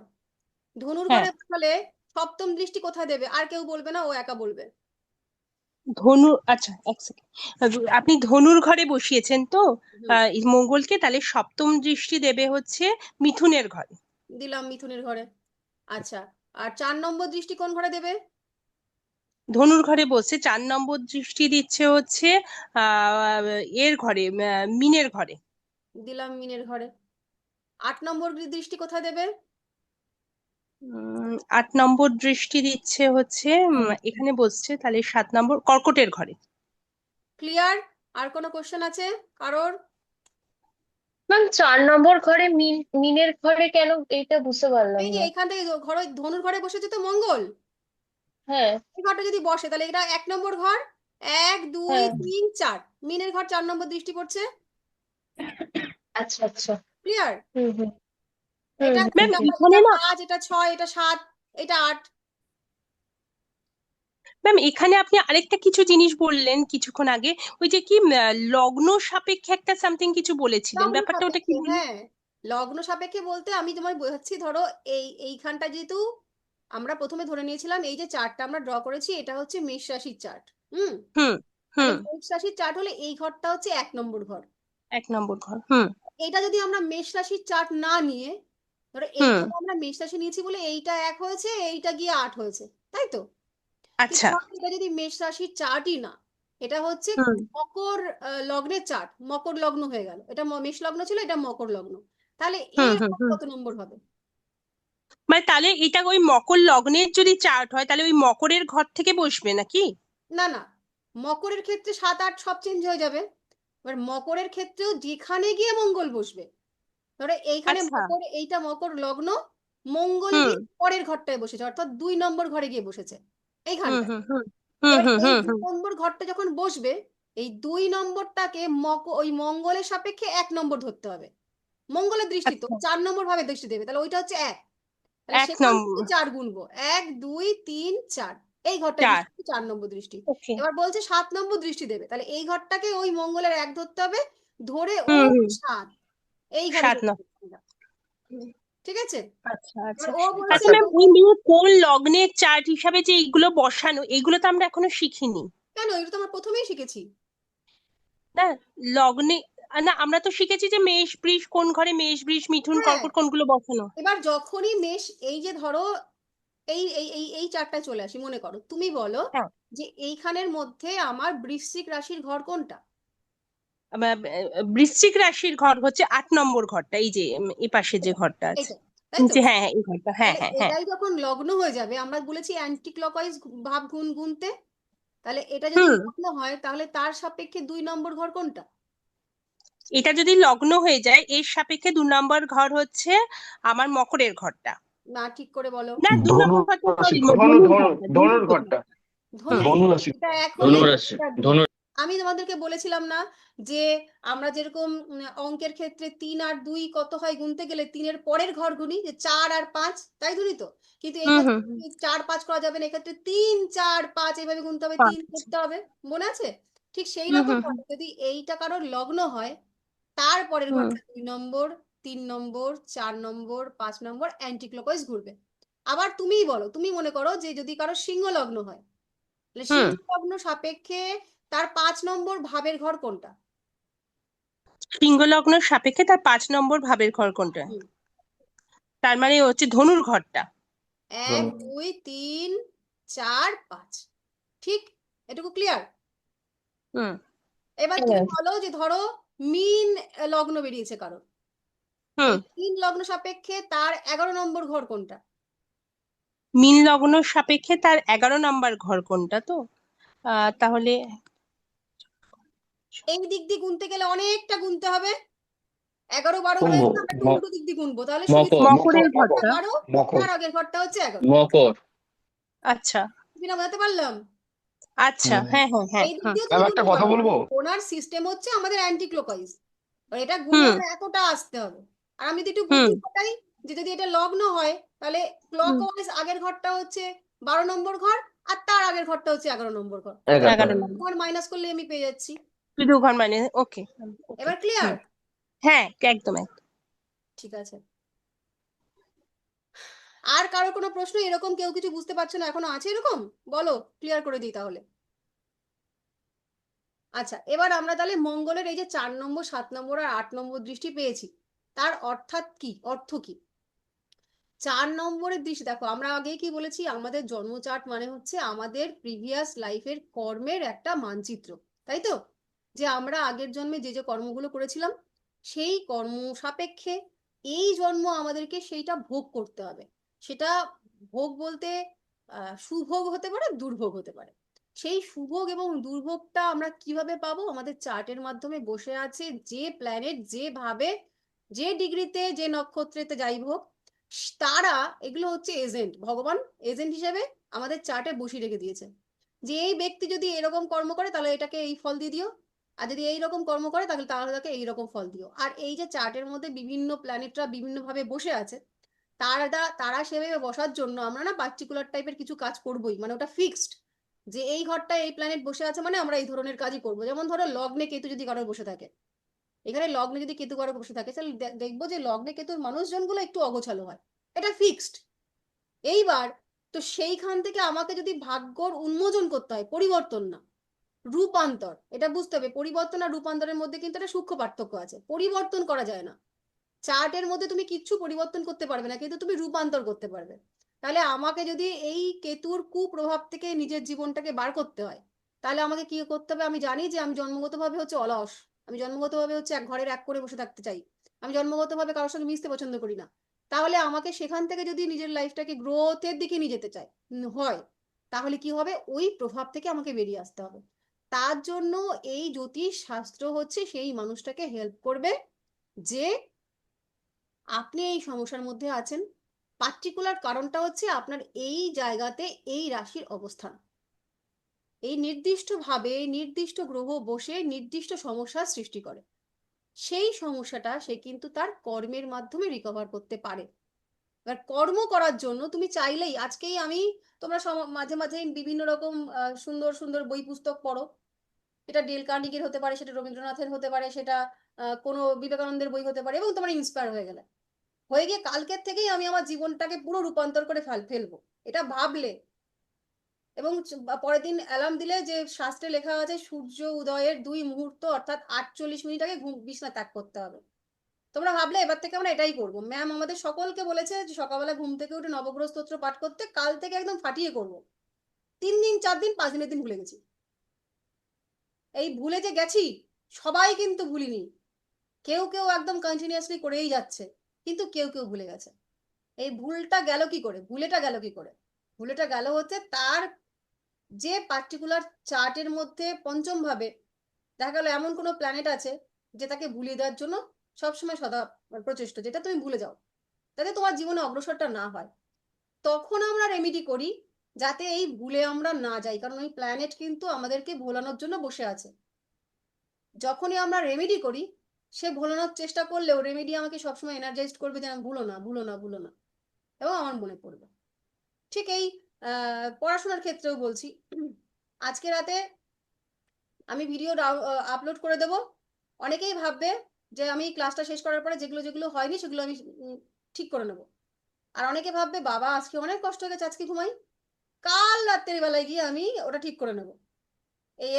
ধনুর হ্যাঁ ঘরে বসালে সপ্তম দৃষ্টি কোথায় দেবে? আর কেউ বলবে না, ও একা বলবে। ধনু, আচ্ছা এক সেকেন্ড, আপনি ধনুর ঘরে বসিয়েছেন তো হুম, এই মঙ্গলকে, তাহলে সপ্তম দৃষ্টি দেবে হচ্ছে মিথুনের ঘরে। দিলাম মিথুনের ঘরে। আচ্ছা, আর 4 নম্বর দৃষ্টি কোন ঘরে দেবে? ধনুর ঘরে বসে 4 নম্বর দৃষ্টি দিচ্ছে হচ্ছে এর ঘরে, মিনের ঘরে। দিলাম মিনের ঘরে। 8 নম্বর দৃষ্টি কোথায় দেবে? 8 নম্বর দৃষ্টি দিচ্ছে হচ্ছে এখানে বসছে, তাহলে 7 নম্বর কর্কটের ঘরে। ক্লিয়ার? আর কোনো কোশ্চেন আছে কারোর? ম্যাম 4 নম্বর ঘরে মিনের ঘরে কেন এইটা বুঝতে পারলাম এই যে না। এখান থেকে ঘরে ধনুর ঘরে বসেছে তো মঙ্গল, হ্যাঁ এই ঘরটা যদি বসে তাহলে এটা 1 নম্বর ঘর। 1, 2, হ্যাঁ 3, 4, মিনের ঘর 4 নম্বর দৃষ্টি পড়ছে। আচ্ছা আচ্ছা ক্লিয়ার? হুম হুম এটা হুম ম্যাম এটা এখানে এটা না, 5, এটা 6, এটা 7, এটা 8। ম্যাম এখানে আপনি আরেকটা কিছু জিনিস বললেন কিছুক্ষণ আগে, ওই যে কি লগ্ন সাপেক্ষে একটা সামথিং কিছু বলেছিলেন, লগ্ন ব্যাপারটা ওটা কি সাপেক্ষে, বলুন? হ্যাঁ। লগ্ন সাপেক্ষে বলতে আমি তোমায় বোঝাচ্ছি, ধরো এইখানটা যেহেতু আমরা প্রথমে ধরে নিয়েছিলাম এই যে চার্টটা আমরা ড্র করেছি এটা হচ্ছে মেষ রাশির চার্ট। হুম তাহলে হুম মেষ রাশির চার্ট হলে এই ঘরটা হচ্ছে 1 নম্বর ঘর। 1 নম্বর ঘর। এটা যদি আমরা মেষ রাশির চার্ট না নিয়ে, ধরো হুম এইখানে আমরা মেষ রাশি নিয়েছি বলে এইটা 1 হয়েছে, এইটা গিয়ে 8 হয়েছে, তাই তো? কিন্তু আচ্ছা। ধরো এটা যদি মেষ রাশির চার্টই না, এটা হচ্ছে হুম মকর লগ্নের চার্ট, মকর লগ্ন হয়ে গেল। এটা মেষ লগ্ন ছিল, এটা মকর লগ্ন, তাহলে হুম এর হুম ঘর হুম কত নম্বর হবে? মানে তাহলে এটা ওই মকর লগ্নের যদি চার্ট হয় তাহলে ওই মকরের ঘর থেকে বসবে নাকি? না না, মকরের ক্ষেত্রে 7, 8 সব চেঞ্জ হয়ে যাবে। এবার মকরের ক্ষেত্রেও যেখানে গিয়ে মঙ্গল বসবে, ধরো এইখানে আচ্ছা। মকর, এইটা মকর লগ্ন, মঙ্গল হুম গিয়ে পরের ঘরটায় বসেছে, অর্থাৎ 2 নম্বর ঘরে গিয়ে বসেছে হুম এইখানটায়। হুম হুম হুম এবার হুম এই হুম 2 হুম নম্বর ঘরটা যখন বসবে, এই 2 নম্বরটাকে ওই মঙ্গলের সাপেক্ষে 1 নম্বর ধরতে হবে। মঙ্গলের দৃষ্টি তো আচ্ছা 4 নম্বর ভাবে দৃষ্টি দেবে, তাহলে ওইটা হচ্ছে 1। তাহলে 1 সেখান নম্বর। থেকে 4 গুনবো, 1, 2, 3, 4, এই ঘরটা 4। দৃষ্টি 4 নম্বর দৃষ্টি। ওকে। এবার বলছে 7 নম্বর দৃষ্টি দেবে, তাহলে এই ঘরটাকে ওই মঙ্গলের 1 ধরতে হবে, ধরে ও হুম হুম 7 এই ঘরে 7 চলে নম্বর। যাবে। ঠিক আছে? আচ্ছা আচ্ছা এবার ও বলছে আচ্ছা ম্যাম, ওই মেয়ে কোন লগ্নের চার্ট হিসাবে যে এইগুলো বসানো, এইগুলো তো আমরা এখনো শিখিনি। কেন, এটা তো আমরা প্রথমেই শিখেছি। না, লগ্নে না, আমরা তো শিখেছি যে মেষ বৃষ কোন ঘরে, মেষ বৃষ মিথুন হ্যাঁ, কর্কট কোনগুলো বসানো। এবার যখনই মেষ, এই যে ধরো এই চারটায় চলে আসি, মনে করো তুমি বলো হ্যাঁ, যে এইখানের মধ্যে আমার বৃশ্চিক রাশির ঘর কোনটা? বৃশ্চিক রাশির ঘর হচ্ছে 8 নম্বর ঘরটা, এই যে এ পাশে যে ঘরটা আছে। এইটা, তাই তো? হ্যাঁ হ্যাঁ, এই ঘরটা, হ্যাঁ তাহলে হ্যাঁ হ্যাঁ। এটাই যখন লগ্ন হয়ে যাবে, আমরা বলেছি অ্যান্টি ক্লকওয়াইজ ভাব গুনতে, তাহলে এটা যদি হুম, লগ্ন হয় তাহলে তার সাপেক্ষে 2 নম্বর ঘর কোনটা? এটা যদি লগ্ন হয়ে যায় এর সাপেক্ষে 2 নম্বর ঘর হচ্ছে আমার মকরের ঘরটা। না, ঠিক করে বলো। না, দু ধনু নম্বর ঘরটা রাশি, সরি, ধনু ধনুর ধনু ঘরটা, ধনুর ঘরটা। ধনু, ধনু রাশি। এটা এক ধনু হলে রাশি, এটা দুই। ধনু। আমি তোমাদেরকে বলেছিলাম না যে আমরা যেরকম অঙ্কের ক্ষেত্রে 3 আর 2 কত হয় গুনতে গেলে 3-এর পরের ঘর গুনি, যে 4 আর 5, তাই গুনি তো? কিন্তু এই হুম ক্ষেত্রে হুম হুম, 4-5 করা যাবে না, এক্ষেত্রে 3 4 5 এইভাবে গুনতে হবে, 3 পাঁচ। করতে হবে, মনে আছে? ঠিক সেই হুম রকম হুম হুম ভাবে যদি এইটা কারোর লগ্ন হয়, তারপরের হুম ঘরটা 2 নম্বর, 3 নম্বর, 4 নম্বর, 5 নম্বর অ্যান্টি ক্লকওয়াইজ ঘুরবে। আবার তুমিই বলো, তুমি মনে করো যে যদি কারো সিংহ লগ্ন হয়, তাহলে হুম। সিংহ লগ্ন সাপেক্ষে তার 5 নম্বর ভাবের ঘর কোনটা? সিংহ লগ্নের সাপেক্ষে তার 5 নম্বর ভাবের ঘর কোনটা? হুম, তার মানে হচ্ছে ধনুর ঘরটা। 1 2 3 4 5, ঠিক? এটুকু ক্লিয়ার? হুম এবার তুমি বলো যে ধরো মীন লগ্ন বেরিয়েছে কারো, হুম। তাহলে মীন লগ্ন সাপেক্ষে তার 11 নম্বর ঘর কোনটা? মীন লগ্ন সাপেক্ষে তার 11 নম্বর ঘর কোনটা, তো তাহলে এই দিক দিয়ে গুনতে গেলে অনেকটা গুনতে হবে, 11 12 কুম্ভ, হয়ে গেছে, আমরা একটু ম- উল্টো দিক দিয়ে গুনবো, তাহলে সুবিধা মকর, হবে। মকরের মকর, ঘরটা। 11, মকর। তার আগের ঘরটা হচ্ছে 11। মকর। আচ্ছা বিনা বোঝাতে পারলাম? আচ্ছা, হ্যাঁ হ্যাঁ হ্যাঁ এই দিক হ্যাঁ। দিয়েও ম্যাম তুমি একটা গুনতে কথা পারো, বলবো? ওনার সিস্টেম হচ্ছে আমাদের অ্যান্টি ক্লকওয়াইজ, এটা গুনে হুম আমার এতটা আসতে হবে। আর আমি যদি একটু হুম বুদ্ধি খাটাই, যে যদি এটা লগ্ন হয় তাহলে হুম। ক্লকওয়াইজ আগের ঘরটা হচ্ছে 12 নম্বর ঘর, আর তার আগের ঘরটা হচ্ছে 11 নম্বর ঘর, তাহলে 11 নম্বর, ঘর মাইনাস করলে আমি পেয়ে যাচ্ছি। শুধু ঘর মানে, ওকে ওকে। এবার ক্লিয়ার? হুম, হ্যাঁ একদম একদম। ঠিক আছে। আর কারো কোনো প্রশ্ন, এরকম কেউ কিছু বুঝতে পারছো না এখনো আছে এরকম, বলো, ক্লিয়ার করে দিই তাহলে। আচ্ছা, এবার আমরা তাহলে মঙ্গলের এই যে 4 নম্বর, 7 নম্বর আর 8 নম্বর দৃষ্টি পেয়েছি, তার অর্থাৎ কি, অর্থ কি? 4 নম্বরের দৃষ্টি দেখো, আমরা আগে কি বলেছি, আমাদের জন্ম চার্ট মানে হচ্ছে আমাদের প্রিভিয়াস লাইফের কর্মের একটা মানচিত্র, তাই তো? যে আমরা আগের জন্মে যে যে কর্মগুলো করেছিলাম, সেই কর্ম সাপেক্ষে এই জন্ম আমাদেরকে সেইটা ভোগ করতে হবে। সেটা ভোগ বলতে সুভোগ হতে পারে, দুর্ভোগ হতে পারে। সেই সুভোগ এবং দুর্ভোগটা আমরা কিভাবে পাবো? আমাদের চার্টের মাধ্যমে বসে আছে যে প্ল্যানেট যেভাবে, যে ডিগ্রিতে, যে নক্ষত্রেতে যাই হোক, তারা, এগুলো হচ্ছে এজেন্ট, ভগবান এজেন্ট হিসেবে আমাদের চার্টে বসিয়ে রেখে দিয়েছে, যে এই ব্যক্তি যদি এরকম কর্ম করে তাহলে এটাকে এই ফল দিয়ে দিও, আর যদি এইরকম কর্ম করে তাহলে তাহলে তাকে এইরকম ফল দিও। আর এই যে চার্টের মধ্যে বিভিন্ন প্ল্যানেটরা বিভিন্নভাবে বসে আছে, তারা সেভাবে বসার জন্য আমরা না পার্টিকুলার টাইপের কিছু কাজ করবোই, মানে ওটা ফিক্সড, যে এই ঘরটায় এই প্ল্যানেট বসে আছে মানে আমরা এই ধরনের কাজই করবো। যেমন ধরো লগ্নে কেতু যদি কারোর বসে থাকে, এখানে লগ্নে যদি কেতু কারো বসে থাকে, তাহলে দেখবো যে লগ্নে কেতুর মানুষজনগুলো একটু অগোছালো হয়, এটা ফিক্সড। এইবার তো সেইখান থেকে আমাকে যদি ভাগ্যর উন্মোচন করতে হয়, পরিবর্তন না, রূপান্তর, এটা বুঝতে হবে, পরিবর্তন আর রূপান্তরের মধ্যে কিন্তু একটা সূক্ষ্ম পার্থক্য আছে। পরিবর্তন করা যায় না, চার্টের মধ্যে তুমি কিচ্ছু পরিবর্তন করতে পারবে না, কিন্তু তুমি রূপান্তর করতে পারবে। তাহলে আমাকে যদি এই কেতুর কুপ্রভাব থেকে নিজের জীবনটাকে বার করতে হয়, তাহলে আমাকে কি করতে হবে? আমি জানি যে আমি জন্মগতভাবে হচ্ছে অলস, আমি জন্মগতভাবে হচ্ছে এক ঘরের এক করে বসে থাকতে চাই, আমি জন্মগতভাবে কারোর সঙ্গে মিশতে পছন্দ করি না। তাহলে আমাকে সেখান থেকে যদি নিজের লাইফটাকে গ্রোথের দিকে নিয়ে যেতে চাই হয়, তাহলে কি হবে? ওই প্রভাব থেকে আমাকে বেরিয়ে আসতে হবে। তার জন্য এই জ্যোতিষ শাস্ত্র হচ্ছে সেই মানুষটাকে হেল্প করবে, যে আপনি এই সমস্যার মধ্যে আছেন, পার্টিকুলার কারণটা হচ্ছে আপনার এই জায়গাতে এই রাশির অবস্থান, এই নির্দিষ্টভাবে নির্দিষ্ট গ্রহ বসে নির্দিষ্ট সমস্যার সৃষ্টি করে, সেই সমস্যাটা সে কিন্তু তার কর্মের মাধ্যমে রিকভার করতে পারে। এবার কর্ম করার জন্য তুমি চাইলেই, আজকেই আমি, তোমরা মাঝে মাঝে বিভিন্ন রকম সুন্দর সুন্দর বই পুস্তক পড়ো, এটা ডেল কার্নেগির হতে পারে, সেটা রবীন্দ্রনাথের হতে পারে, সেটা কোনো বিবেকানন্দের বই হতে পারে, এবং তোমার ইন্সপায়ার হয়ে গেলে, হয়ে গিয়ে কালকের থেকেই আমি আমার জীবনটাকে পুরো রূপান্তর করে ফেলবো, এটা ভাবলে। এবং পরের দিন অ্যালার্ম দিলে যে শাস্ত্রে লেখা আছে সূর্য উদয়ের 2 মুহূর্ত অর্থাৎ 48 মিনিট আগে বিছানা ত্যাগ করতে হবে। তোমরা ভাবলে এবার থেকে আমরা এটাই করব। ম্যাম আমাদের সকলকে বলেছে যে সকালবেলা ঘুম থেকে উঠে নবগ্রহ স্তোত্র পাঠ করতে, কাল থেকে একদম ফাটিয়ে করব। 3 দিন 4 দিন 5 দিনের দিন ভুলে গেছি। এই ভুলে যে গেছি সবাই কিন্তু ভুলিনি, কেউ কেউ একদম কন্টিনিউয়াসলি করেই যাচ্ছে, কিন্তু কেউ কেউ ভুলে গেছে। এই ভুলটা গেল কি করে, ভুলেটা গেল কি করে? ভুলেটা গেল হচ্ছে তার যে পার্টিকুলার চার্টের মধ্যে পঞ্চম ভাবে দেখা গেল এমন কোনো প্ল্যানেট আছে যে তাকে ভুলিয়ে দেওয়ার জন্য সবসময় সদা প্রচেষ্ট, যেটা তুমি ভুলে যাও, যাতে তোমার জীবনে অগ্রসরটা না হয়। তখন আমরা রেমেডি করি যাতে এই ভুলে আমরা না যাই, কারণ ওই প্ল্যানেট কিন্তু আমাদেরকে ভোলানোর জন্য বসে আছে। যখনই আমরা রেমেডি করি, সে ভোলানোর চেষ্টা করলেও রেমেডি আমাকে সবসময় এনার্জাইজড করবে যে আমি ভুলো না ভুলো না ভুলো না, এবং আমার মনে পড়বে। ঠিক এই পড়াশোনার ক্ষেত্রেও বলছি, আজকে রাতে আমি ভিডিও আপলোড করে দেব। অনেকেই ভাববে যে আমি ক্লাসটা শেষ করার পরে যেগুলো যেগুলো হয়নি সেগুলো আমি ঠিক করে নেব। আর অনেকে ভাববে বাবা আজকে অনেক কষ্ট হয়ে গেছে, আজকে ঘুমাই, কাল রাত্রের বেলায় গিয়ে আমি ওটা ঠিক করে নেব।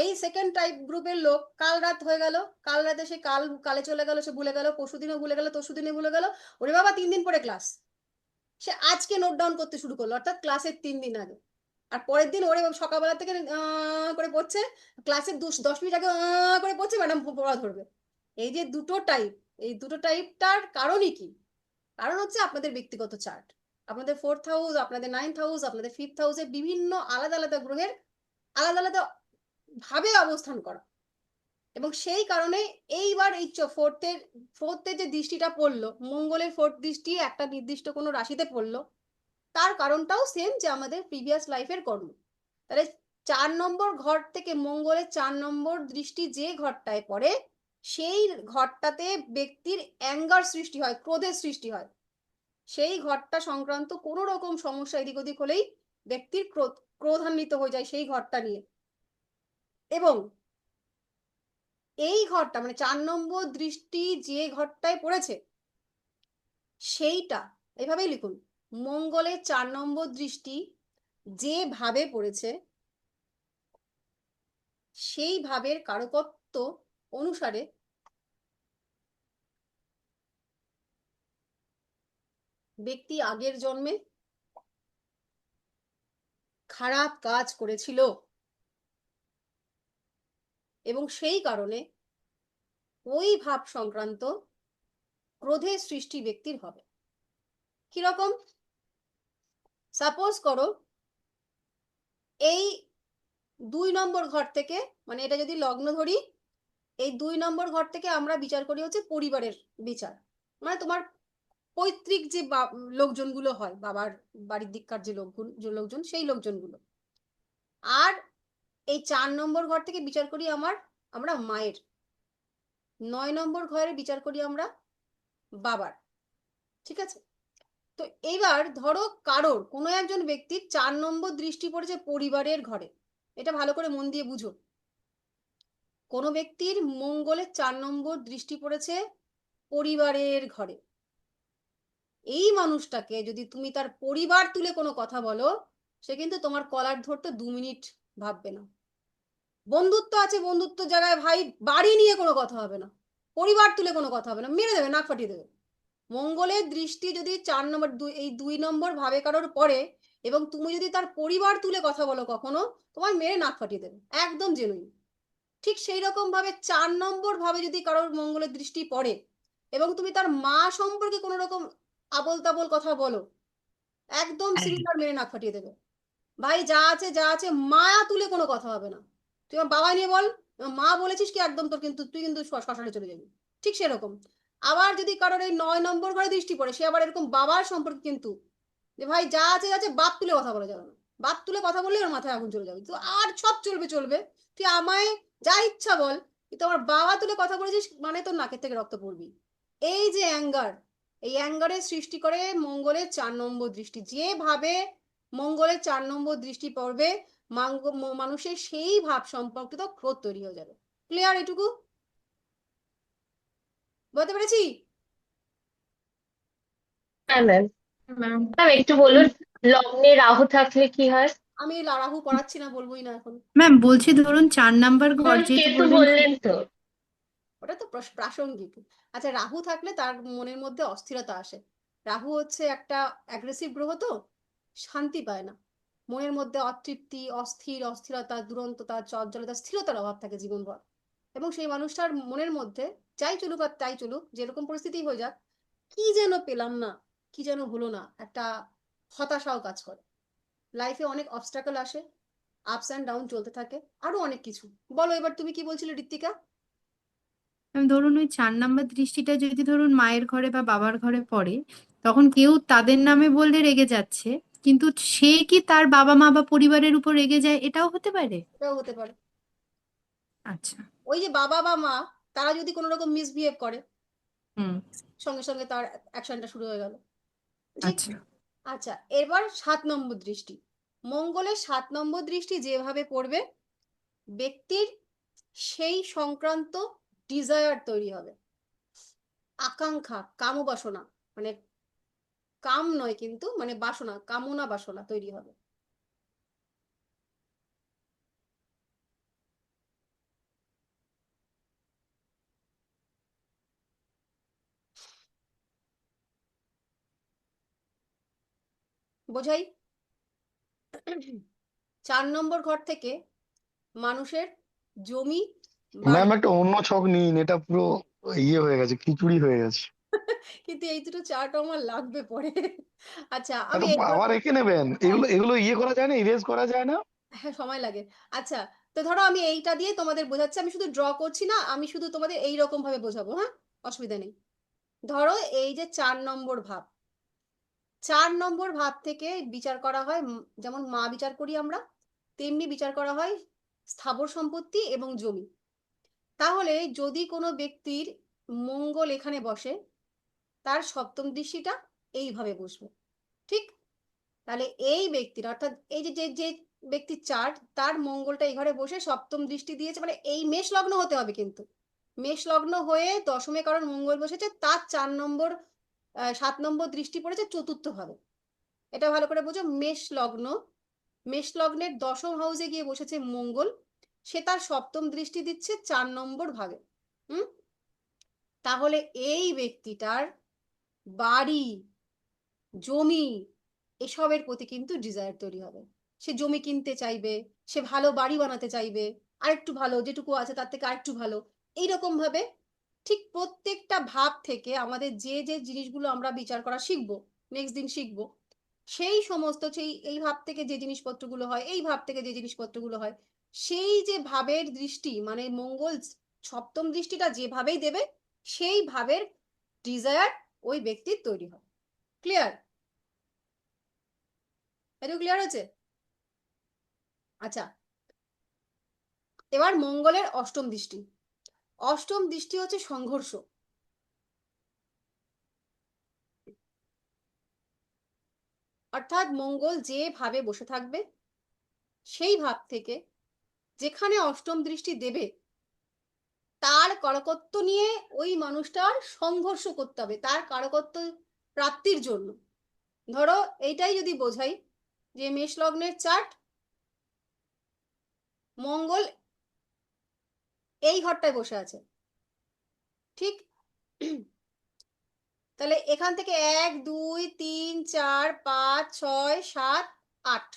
এই সেকেন্ড টাইপ গ্রুপের লোক কাল রাত হয়ে গেল, কাল রাতে সে কালে চলে গেল, সে ভুলে গেল, পরশুদিনও ভুলে গেল, তরশুদিনে ভুলে গেল, ওরে বাবা 3 দিন পরে ক্লাস, সে আজকে নোট ডাউন করতে শুরু করলো, অর্থাৎ ক্লাসের 3 দিন আগে। আর পরের দিন ওরে সকালবেলা থেকে করে পড়ছে, ক্লাসের 10 মিনিট আগে করে পড়ছে, ম্যাডাম পড়া ধরবে। এই যে দুটো টাইপ, এই দুটো টাইপটার কারণই কি? কারণ হচ্ছে আপনাদের ব্যক্তিগত চার্ট, আপনাদের 4th হাউস, আপনাদের 9th হাউস, আপনাদের 5th হাউসে বিভিন্ন আলাদা আলাদা গ্রহের আলাদা আলাদা ভাবে অবস্থান করা। এবং সেই কারণে এইবার এই ফোর্থের যে দৃষ্টিটা পড়লো, মঙ্গলের 4th দৃষ্টি একটা নির্দিষ্ট কোনো রাশিতে পড়লো, তার কারণটাও সেম, যে আমাদের প্রিভিয়াস লাইফের কর্ম। তাহলে 4 নম্বর ঘর থেকে মঙ্গলের 4 নম্বর দৃষ্টি যে ঘরটায় পড়ে, সেই ঘরটাতে ব্যক্তির অ্যাঙ্গার সৃষ্টি হয়, ক্রোধের সৃষ্টি হয়। সেই ঘরটা সংক্রান্ত কোনো রকম সমস্যা এদিক ওদিক হলেই ব্যক্তির ক্রোধান্বিত হয়ে যায় সেই ঘরটা নিয়ে। এবং এই ঘরটা মানে 4 নম্বর দৃষ্টি যে ঘরটায় পড়েছে সেইটা, এভাবেই লিখুন, মঙ্গলের 4 নম্বর দৃষ্টি যে ভাবে পড়েছে সেই ভাবের কারকত্ব অনুসারে ব্যক্তি আগের জন্মে খারাপ কাজ করেছিল, এবং সেই কারণে ওই ভাব সংক্রান্ত ক্রোধের সৃষ্টি ব্যক্তির হবে। কিরকম? সাপোজ করো এই 2 নম্বর ঘর থেকে, মানে এটা যদি লগ্ন ধরি, এই 2 নম্বর ঘর থেকে আমরা বিচার করি হচ্ছে পরিবারের বিচার, মানে তোমার পৈতৃক যে লোকজনগুলো হয়, বাবার বাড়ির দিককার যে লোকজন সেই লোকজনগুলো। আর এই 4 নম্বর ঘর থেকে বিচার করি আমরা মায়ের, 9 নম্বর ঘরে বিচার করি আমরা বাবার। ঠিক আছে? তো এইবার ধরো কারোর কোনো একজন ব্যক্তির 4 নম্বর দৃষ্টি পড়েছে পরিবারের ঘরে, এটা ভালো করে মন দিয়ে বুঝো। কোনো ব্যক্তির মঙ্গলের 4 নম্বর দৃষ্টি পড়েছে পরিবারের ঘরে, এই মানুষটাকে যদি তুমি তার পরিবার তুলে কোনো কথা বলো, সে কিন্তু তোমার কলার ধরতে 2 মিনিট ভাববে না। বন্ধুত্ব আছে, বন্ধুত্ব জায়গায় ভাই বাড়ি নিয়ে কোনো কথা হবে না, পরিবার তুলে কোনো কথা হবে না, মেরে দেবে, নাক ফাটিয়ে দেবে। মঙ্গলের দৃষ্টি যদি 4 নম্বর এই 2 নম্বর ভাবে কারোর পড়ে, এবং তুমি যদি তার পরিবার তুলে কথা বলো কখনো, তোমার মেরে নাক ফাটিয়ে দেবে, একদম জেনুইন। ঠিক সেই রকম ভাবে 4 নম্বর ভাবে যদি কারোর মঙ্গলের দৃষ্টি পড়ে এবং তুমি তার মা সম্পর্কে কোনো রকম আবল তাবল কথা বলো, একদম সিমিলার মেরে নাক ফাটিয়ে দেবে। ভাই যা আছে যা আছে, মায়া তুলে কোনো কথা হবে না। তুই আমার বাবা নিয়ে বল, মা বলেছিস কি, একদম তোর কিন্তু তুই কিন্তু শ্মশানে চলে যাবি। ঠিক সেরকম আবার যদি কারোর এই 9 নম্বর ঘরে দৃষ্টি পড়ে, সে আবার এরকম বাবার সম্পর্কে কিন্তু, যে ভাই যা আছে যা আছে, বাপ তুলে কথা বলা যাবে না, বাপ তুলে কথা বললে ওর মাথায় আগুন চলে যাবে, তো আর সব চলবে চলবে, তুই আমায় যা ইচ্ছা বল, কিন্তু আমার বাবা তুলে কথা বলেছিস মানে তোর নাকের থেকে রক্ত পড়বি। এই যে অ্যাঙ্গার, এই অ্যাঙ্গারের সৃষ্টি করে মঙ্গলের 4 নম্বর দৃষ্টি, যেভাবে মঙ্গলের 4 নম্বর দৃষ্টি পড়বে মানুষের সেই ভাব সম্পর্কিত ক্রোধ তৈরি হয়ে যাবে। ক্লিয়ার এটুকু বলতে পেরেছি? হ্যাঁ ম্যাম। ম্যাম ম্যাম একটু বলুন, লগ্নে রাহু থাকলে কি হয়? আমি রাহু পড়াচ্ছি না, বলবোই না এখন। ম্যাম বলছি ধরুন 4 নাম্বার ঘর ম্যাম যেহেতু কেতু বললেন বললেন তো। ওটা তো প্রাসঙ্গিক। আচ্ছা, রাহু থাকলে তার মনের মধ্যে অস্থিরতা আসে। রাহু হচ্ছে একটা অ্যাগ্রেসিভ গ্রহ, তো শান্তি পায় না, মনের মধ্যে অতৃপ্তি, অস্থিরতা, দুরন্ততা, চঞ্চলতা, স্থিরতার অভাব থাকে জীবনভর। এবং সেই মানুষটার মনের মধ্যে যাই চলুক আর তাই চলুক, যেরকম পরিস্থিতি হয়ে যাক, কি যেন পেলাম না, কি যেন হলো না, একটা হতাশাও কাজ করে। লাইফে অনেক অবস্ট্রাকল আসে, আপস অ্যান্ড ডাউন চলতে থাকে, আরো অনেক কিছু। বলো এবার তুমি কি বলছিলে ঋত্বিকা? ধরুন ওই 4 নাম্বার দৃষ্টিটা যদি ধরুন মায়ের ঘরে বা বাবার ঘরে পড়ে, তখন কেউ তাদের নামে বললে রেগে যাচ্ছে, কিন্তু সে কি তার বাবা মা বা পরিবারের উপর রেগে যায়, এটাও হতে পারে। এটাও হতে পারে। আচ্ছা। ওই যে বাবা বা মা, তারা যদি কোনো রকম মিসবিহেভ করে, হুম। সঙ্গে সঙ্গে তার অ্যাকশনটা শুরু হয়ে গেল। ঠিক। আচ্ছা। আচ্ছা, এবার 7 নম্বর দৃষ্টি। মঙ্গলের 7 নম্বর দৃষ্টি যেভাবে পড়বে, ব্যক্তির সেই সংক্রান্ত ডিজায়ার তৈরি হবে, আকাঙ্ক্ষা, কামবাসনা, মানে কাম নয় কিন্তু, মানে বাসনা, কামনা বাসনা তৈরি হবে। বোঝাই? 4 নম্বর ঘর থেকে মানুষের জমি, ম্যাম বাড়ি। একটা অন্য ছক নিন, এটা পুরো ইয়ে হয়ে গেছে, খিচুড়ি হয়ে গেছে। কিন্তু এই দুটো চার্ট আমার লাগবে পরে। আচ্ছা, আমি একটু এইবার, আবার রেখে নেবেন, এগুলো এগুলো ইয়ে করা যায় না, ইরেজ করা যায় না? হ্যাঁ সময় লাগে। আচ্ছা, তো ধরো আমি এইটা দিয়ে তোমাদের বোঝাচ্ছি, আমি শুধু ড্র করছি না, আমি শুধু তোমাদের এই রকম ভাবে বোঝাবো, হ্যাঁ, অসুবিধা নেই। ধরো এই যে 4 নম্বর ভাব, 4 নম্বর ভাব থেকে বিচার করা হয়, যেমন মা বিচার করি আমরা, তেমনি বিচার করা হয় স্থাবর সম্পত্তি এবং জমি। তাহলে যদি কোনো ব্যক্তির মঙ্গল এখানে বসে, তার সপ্তম দৃষ্টিটা এইভাবে বসবে। ঠিক। তাহলে এই ব্যক্তির, অর্থাৎ এই যে যে যে ব্যক্তির চার্ট, তার মঙ্গলটা এই ঘরে বসে সপ্তম দৃষ্টি দিয়েছে, মানে এই মেষ লগ্ন হতে হবে কিন্তু। মেষ লগ্ন হয়ে দশমে কারণ মঙ্গল বসেছে, তার 4 নম্বর 7 নম্বর দৃষ্টি পড়েছে চতুর্থ ভাবে। এটা ভালো করে বুঝো, মেষ লগ্ন, মেষ লগ্নের দশম হাউসে গিয়ে বসেছে মঙ্গল, সে তার সপ্তম দৃষ্টি দিচ্ছে 4 নম্বর ভাবে। হুম। তাহলে এই ব্যক্তিটার বাড়ি, জমি, এসবের প্রতি কিন্তু ডিজায়ার তৈরি হবে। সে জমি কিনতে চাইবে, সে ভালো বাড়ি বানাতে চাইবে, আরেকটু ভালো, যেটুকু আছে তার থেকে আরেকটু ভালো, এইরকম ভাবে। ঠিক প্রত্যেকটা ভাব থেকে আমাদের যে যে জিনিসগুলো আমরা বিচার করা শিখবো, নেক্সট দিন শিখবো, সেই সমস্ত, সেই এই ভাব থেকে যে জিনিসপত্রগুলো হয়, এই ভাব থেকে যে জিনিসপত্রগুলো হয়, সেই যে ভাবের দৃষ্টি, মানে মঙ্গল সপ্তম দৃষ্টিটা যেভাবেই দেবে, সেই ভাবের ডিজায়ার ওই ব্যক্তির তৈরি হয়। ক্লিয়ার? এটা ক্লিয়ার হচ্ছে? আচ্ছা, এবার মঙ্গলের অষ্টম দৃষ্টি। অষ্টম দৃষ্টি হচ্ছে সংঘর্ষ। অর্থাৎ মঙ্গল যে ভাবে বসে থাকবে, সেই ভাব থেকে যেখানে অষ্টম দৃষ্টি দেবে, তার কারকত্ব নিয়ে ওই মানুষটার সংঘর্ষ করতে হবে তার কারকত্ব প্রাপ্তির জন্য। ধরো এইটাই যদি বোঝাই যে মেষ লগ্নের চার্ট, মঙ্গল এই ঘরটায় বসে আছে, ঠিক। তাহলে এখান থেকে 1 2 3 4 5 6 7 8,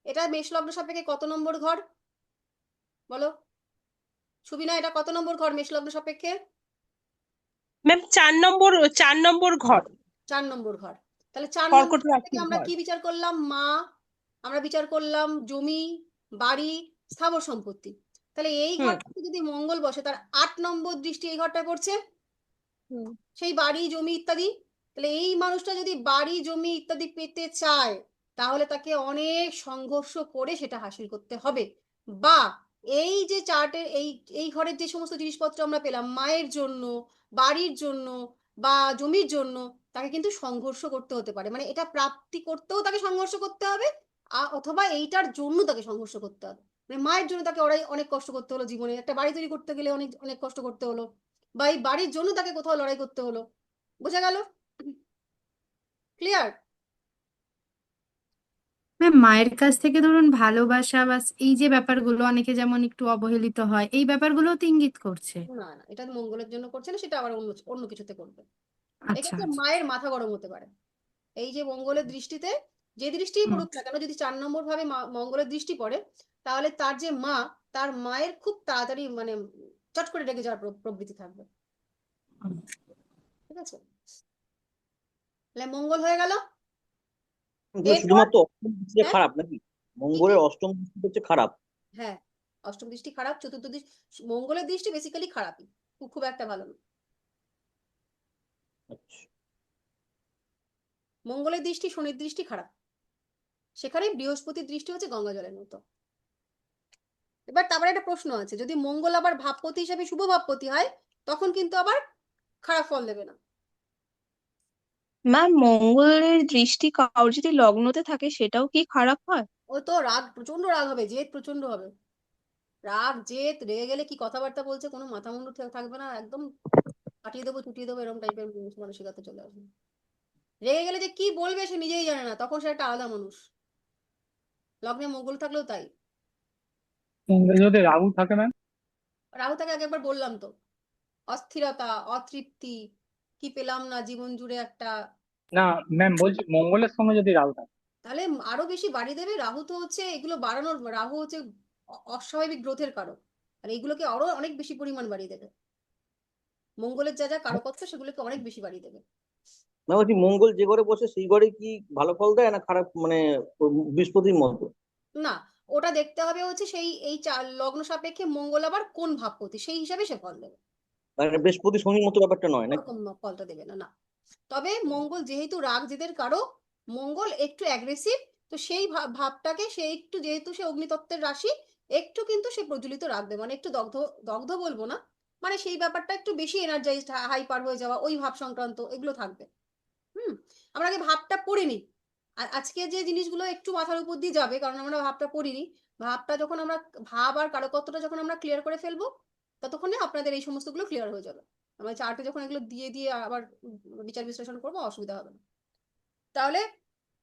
এটা মেষ লগ্ন সাপেক্ষে কত নম্বর ঘর বলো সুবিনা? এটা কত নম্বর ঘর মেষ লগ্ন সাপেক্ষে? ম্যাম 4 নম্বর ঘর, 4 নম্বর ঘর। তাহলে 4 নম্বর কর্কট থেকে রাশির আমরা ঘর। কি বিচার করলাম? মা, আমরা বিচার করলাম জমি, বাড়ি, স্থাবর সম্পত্তি। তাহলে এই হুম ঘরটাতে যদি মঙ্গল বসে, তার 8 নম্বর দৃষ্টি এই ঘরটায় পড়ছে, হুম সেই বাড়ি জমি ইত্যাদি। তাহলে এই মানুষটা যদি বাড়ি জমি ইত্যাদি পেতে চায়, তাহলে তাকে অনেক সংঘর্ষ করে সেটা হাসিল করতে হবে। বা এই যে চার্টের এই এই ঘরের যে সমস্ত জিনিসপত্র আমরা পেলাম মায়ের জন্য, বাড়ির জন্য বা জমির জন্য, তাকে কিন্তু সংঘর্ষ করতে হতে পারে, মানে এটা প্রাপ্তি করতেও তাকে সংঘর্ষ করতে হবে, অথবা এইটার জন্য তাকে সংঘর্ষ করতে হবে। মানে মায়ের জন্য তাকে অনেক কষ্ট করতে হলো জীবনে, একটা বাড়ি তৈরি করতে গেলে অনেক অনেক কষ্ট করতে হলো, বা এই বাড়ির জন্য তাকে কোথাও লড়াই করতে হলো। বোঝা গেল? ক্লিয়ার? ম্যাম মায়ের কাছ থেকে ধরুন ভালোবাসা বা এই যে ব্যাপারগুলো অনেকে যেমন একটু অবহেলিত হয় এই ব্যাপারগুলো তো ইঙ্গিত করছে। না না, এটা মঙ্গলের জন্য করছে না, সেটা আবার অন্য অন্য কিছুতে করবে। আচ্ছা এক্ষেত্রে আচ্ছা মায়ের মাথা গরম হতে পারে। এই যে মঙ্গলের দৃষ্টিতে, যে দৃষ্টিই হুম, পড়ুক না কেন, যদি 4 নম্বর ভাবে মঙ্গলের দৃষ্টি পড়ে, তাহলে তার যে মা, তার মায়ের খুব তাড়াতাড়ি মানে চট করে রেগে যাওয়ার প্রবৃত্তি থাকবে। হুম। ঠিক আছে, তাহলে মঙ্গল হয়ে গেল। কিন্তু এরপর শুধুমাত্র অষ্টম দৃষ্টিটা হ্যাঁ, খারাপ নাকি? কি কি? মঙ্গলের অষ্টম দৃষ্টি হচ্ছে খারাপ? হ্যাঁ, অষ্টম দৃষ্টি খারাপ, চতুর্থ দৃষ্টি, মঙ্গলের দৃষ্টি বেসিক্যালি খারাপই, খুব খুব একটা ভালো না। আচ্ছা। মঙ্গলের দৃষ্টি, শনির দৃষ্টি খারাপ, সেখানে বৃহস্পতির দৃষ্টি হচ্ছে গঙ্গা জলের মতো। এবার তারপরে একটা প্রশ্ন আছে, যদি মঙ্গল আবার ভাবপতি হিসাবে শুভ ভাবপতি হয়, তখন কিন্তু আবার খারাপ ফল দেবে না। ম্যাম মঙ্গলের দৃষ্টি কারোর যদি লগ্নতে থাকে সেটাও কি খারাপ হয়? ও তো রাগ, প্রচন্ড রাগ হবে, জেদ প্রচন্ড হবে, রাগ জেদ, রেগে গেলে কি কথাবার্তা বলছে কোনো মাথা মুন্ডু থাকবে না, একদম কাটিয়ে দেবো চুটিয়ে দেবো এরকম টাইপের মানসিকতা চলে আসবে। রেগে গেলে যে কি বলবে সে নিজেই জানে না, তখন সে একটা আলাদা মানুষ। লগ্নে মঙ্গল থাকলেও তাই। যদি রাহু থাকে ম্যাম? রাহু তাকে আগে একবার বললাম তো, অস্থিরতা, অতৃপ্তি, কি পেলাম না জীবন জুড়ে একটা। না ম্যাম, বলছি মঙ্গলের সঙ্গে যদি রাহু থাকে। তাহলে আরো বেশি বাড়িয়ে দেবে। রাহু তো হচ্ছে এগুলো বাড়ানোর, রাহু হচ্ছে অস্বাভাবিক গ্রোথের কারক, আর এইগুলোকে আরো অনেক বেশি পরিমাণ বাড়িয়ে দেবে। মঙ্গলের যা যা কারকত্ব সেগুলোকে অনেক বেশি বাড়িয়ে দেবে। না বলছি মঙ্গল যে ঘরে বসে সেই ঘরে কি ভালো ফল দেয় না খারাপ, মানে বৃহস্পতির মতো? না, ওটা দেখতে হবে হচ্ছে সেই এই লগ্ন সাপেক্ষে মঙ্গল আবার কোন ভাবপতি, সেই হিসাবে সে ফল দেবে। মানে বৃহস্পতি শনির মতো ব্যাপারটা নয় নাকি? ওরকম ফলটা দেবে না, না। তবে মঙ্গল যেহেতু রাগ জেদের কারক, মঙ্গল একটু অ্যাগ্রেসিভ, তো সেই ভাবটাকে সে একটু, যেহেতু সে অগ্নিতত্ত্বের রাশি, একটু কিন্তু সে প্রজ্বলিত রাখবে, মানে একটু দগ্ধ, দগ্ধ বলবো না, মানে সেই ব্যাপারটা একটু বেশি এনার্জাইজড, হাইপার হয়ে যাওয়া, ওই ভাব সংক্রান্ত এগুলো থাকবে। আমরা আগে ভাবটা পড়ে নিই, আর আজকে যে জিনিসগুলো একটু মাথার উপর দিয়ে যাবে, কারণ আমরা ভাবটা পড়িনি। ভাবটা যখন আমরা, ভাব আর কারকত্বটা যখন আমরা ক্লিয়ার করে ফেলবো, ততক্ষণে আপনাদের এই সমস্তগুলো ক্লিয়ার হয়ে যাবে। আমরা চার্টে যখন এগুলো দিয়ে দিয়ে আবার বিচার বিশ্লেষণ করবো, অসুবিধা হবে না। তাহলে